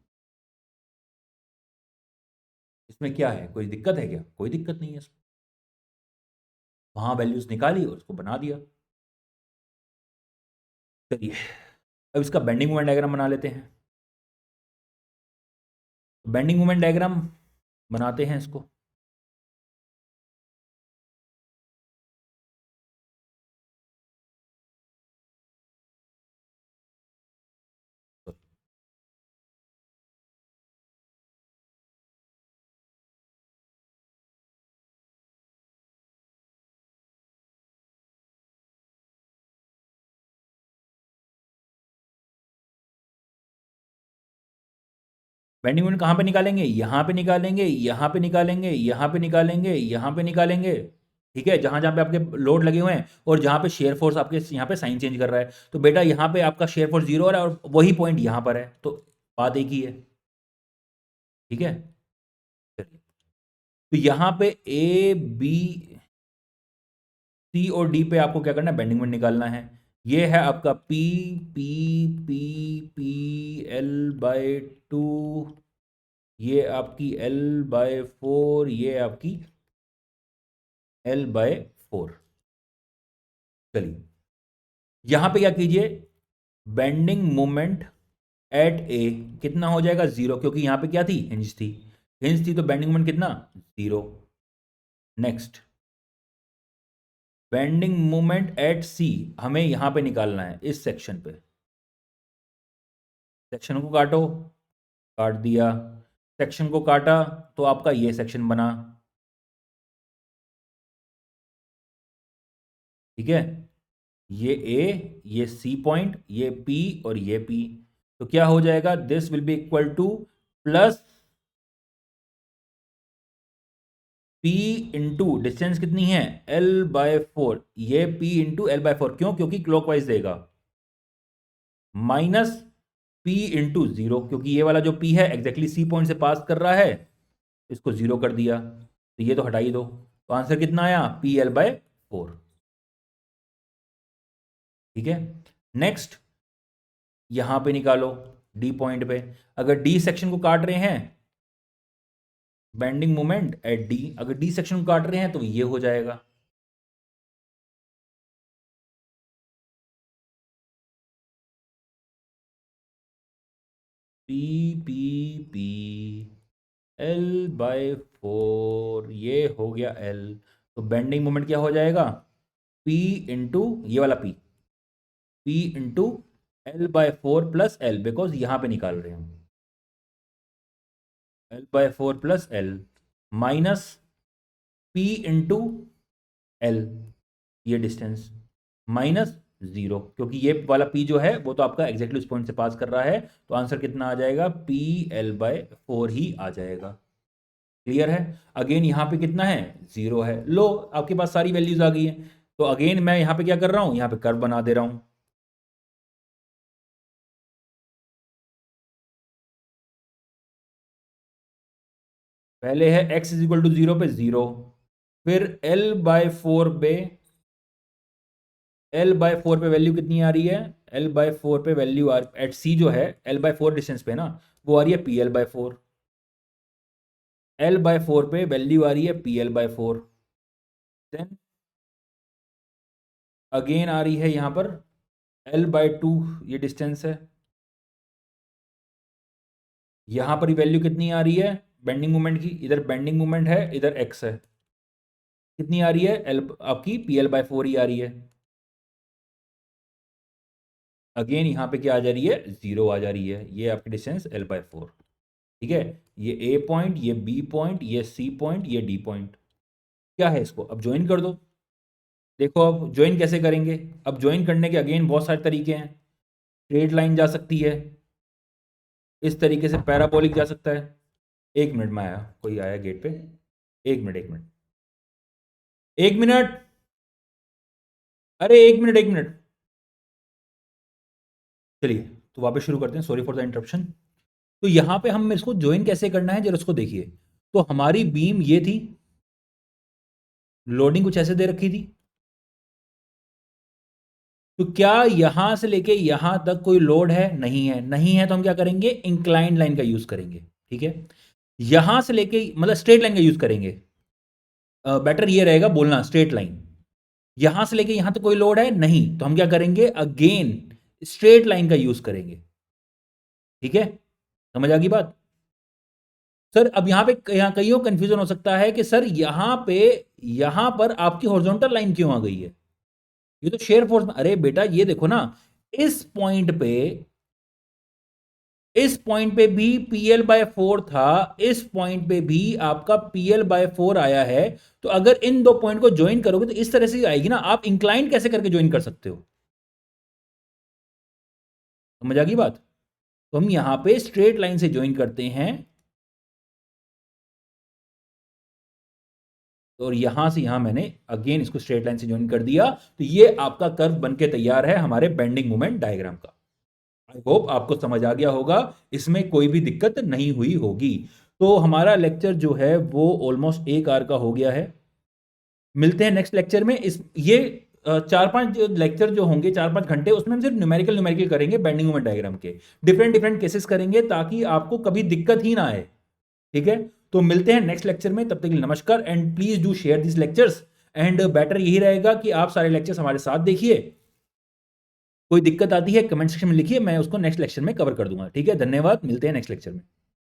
इसमें क्या है, कोई दिक्कत है क्या, कोई दिक्कत नहीं है इसमें, वहां वैल्यूज निकाली और उसको बना दिया। चलिए अब इसका बेंडिंग मोमेंट डायग्राम बना लेते हैं। बेंडिंग मोमेंट डायग्राम बनाते हैं इसको। बेंडिंग मोमेंट कहाँ पे निकालेंगे, यहाँ पे निकालेंगे, यहाँ पे निकालेंगे, यहाँ पे निकालेंगे, यहाँ पे निकालेंगे। ठीक है, जहां जहां पे आपके लोड लगे हुए हैं और जहां पे शेयर फोर्स आपके यहाँ पे साइन चेंज कर रहा है, तो बेटा यहाँ पे आपका शेयर फोर्स जीरो हो रहा है और वही पॉइंट यहाँ पर है, तो बात एक ही है। ठीक है, चलिए तो यहाँ पे ए बी सी और डी पे आपको क्या करना है, बेंडिंग मोमेंट निकालना है। ये है आपका P P P P L by two, ये आपकी एल बाय फोर, ये आपकी एल बाय फोर। चलिए यहां पे क्या कीजिए, बेंडिंग मोमेंट एट ए कितना हो जाएगा, जीरो, क्योंकि यहां पे क्या थी, हिंज थी, हिंज थी तो बेंडिंग मोमेंट कितना, zero. Next bending moment at C हमें यहां पे निकालना है, इस सेक्शन पे, सेक्शन को काटो, काट दिया, सेक्शन को काटा तो आपका ये सेक्शन बना। ठीक है, ये ए, ये सी पॉइंट, ये पी और ये पी, तो क्या हो जाएगा, this will be equal to plus P into distance कितनी है, एल बाय फोर, ये P into L by four, क्यों, क्योंकि क्लॉकवाइज देगा, माइनस पी इंटू जीरो, क्योंकि ये वाला जो पी है एग्जैक्टली सी पॉइंट से पास कर रहा है, इसको जीरो कर दिया, तो ये तो हटा ही दो, तो आंसर कितना आया, पी एल बाय फोर। ठीक है, नेक्स्ट यहां पे निकालो, डी पॉइंट पे, अगर डी सेक्शन को काट रहे हैं, बेंडिंग मोमेंट एट डी, अगर डी सेक्शन को काट रहे हैं तो ये हो जाएगा, P P P L by four, ये हो गया एल, तो बेंडिंग मोमेंट क्या हो जाएगा, पी इंटू ये वाला P into L by four plus L, because यहां पे निकाल रहे हैं हम, L by four plus L, minus P into L, ये डिस्टेंस, माइनस जीरो, क्योंकि ये वाला पी जो है वो तो आपका एग्जैक्टली उस पॉइंट से पास कर रहा है, तो आंसर कितना आ जाएगा, पी एल बाय फोर ही आ जाएगा। क्लियर है, अगेन यहां पे कितना है, जीरो है, लो आपके पास सारी वैल्यूज आ गई हैं, तो अगेन मैं यहां पे क्या कर रहा हूं, यहां पे कर्व बना दे रहा हूं। पहले है x इज इक्वल टू 0 पे 0, फिर L/4 पे वैल्यू कितनी आ रही है? L/4 पे वैल्यू एट C जो है L/4 डिस्टेंस पे ना, वो आ रही है PL/4। L/4 पे वैल्यू आ रही है PL/4। देन अगेन आ रही है यहां पर L/2, ये डिस्टेंस है। यहां पर वैल्यू कितनी आ रही है बेंडिंग मोमेंट की? इधर बेंडिंग मोमेंट है, इधर x है। कितनी आ रही है? L आपकी PL/4 ही आ रही है। अगेन यहां पे क्या आ जा रही है? 0 आ जा रही है। ये आपकी डिस्टेंस L/4। ठीक है, ये A पॉइंट, ये B पॉइंट, ये C पॉइंट, ये D पॉइंट। क्या है? इसको अब ज्वाइन कर दो। देखो अब ज्वाइन कैसे करेंगे? अब ज्वाइन करने के अगेन बहुत सारे तरीके हैं। स्ट्रेट लाइन जा सकती है, इस तरीके से पैराबोलिक जा सकता है। एक मिनट में आया, कोई आया गेट पे। एक मिनट, एक मिनट, एक मिनट, अरे एक मिनट, एक मिनट। चलिए तो वापस शुरू करते हैं, सॉरी फॉर द इंटरप्शन। तो यहां पे हम इसको ज्वाइन कैसे करना है जरा उसको देखिए। तो हमारी बीम ये थी, लोडिंग कुछ ऐसे दे रखी थी। तो क्या यहां से लेके यहां तक कोई लोड है? नहीं है। नहीं है तो हम क्या करेंगे? इंक्लाइंड लाइन का यूज करेंगे। ठीक है, यहां से लेके मतलब स्ट्रेट लाइन का यूज करेंगे। बेटर ये रहेगा बोलना स्ट्रेट लाइन। यहां से लेके यहां तक कोई लोड है नहीं, तो हम क्या करेंगे? अगेन स्ट्रेट लाइन का यूज करेंगे। ठीक है, समझ आ गई बात? सर अब यहां पे कईयों कंफ्यूजन हो सकता है कि सर यहां पर आपकी हॉरिजॉन्टल लाइन क्यों आ गई है? ये तो शेयर फोर्स में। अरे बेटा ये देखो ना, इस पॉइंट पे भी PL/4 था, इस पॉइंट पे भी आपका PL/4 आया है। तो अगर इन दो पॉइंट को ज्वाइन करोगे तो इस तरह से आएगी ना। आप इंक्लाइन कैसे करके ज्वाइन कर सकते हो? समझ आ गई बात? तो हम यहां पे स्ट्रेट लाइन से ज्वाइन करते हैं, और यहां से यहां मैंने अगेन इसको स्ट्रेट लाइन से ज्वाइन कर दिया। तो ये आपका कर्व बनके तैयार है हमारे बेंडिंग मोमेंट डायग्राम का। आई होप आपको समझ आ गया होगा, इसमें कोई भी दिक्कत नहीं हुई होगी। तो हमारा लेक्चर जो है वो ऑलमोस्ट 1 आवर का हो गया है। मिलते हैं नेक्स्ट लेक्चर में। इस ये 4-5 लेक्चर जो होंगे, 4-5 घंटे, उसमें हम सिर्फ न्यूमेरिकल न्यूमेरिकल करेंगे बेंडिंग मोमेंट डायग्राम के। डिफरेंट डिफरेंट केसेस करेंगे ताकि आपको कभी दिक्कत ही ना आए। ठीक है, तो मिलते हैं नेक्स्ट लेक्चर में। तब तक के लिए नमस्कार, and please do share this lectures. And better यही रहेगा कि आप सारे लेक्चर्स हमारे साथ देखिए। कोई दिक्कत आती है कमेंट सेक्शन में लिखिए, मैं उसको नेक्स्ट लेक्चर में कवर कर दूंगा। ठीक है, धन्यवाद, मिलते हैं नेक्स्ट लेक्चर में।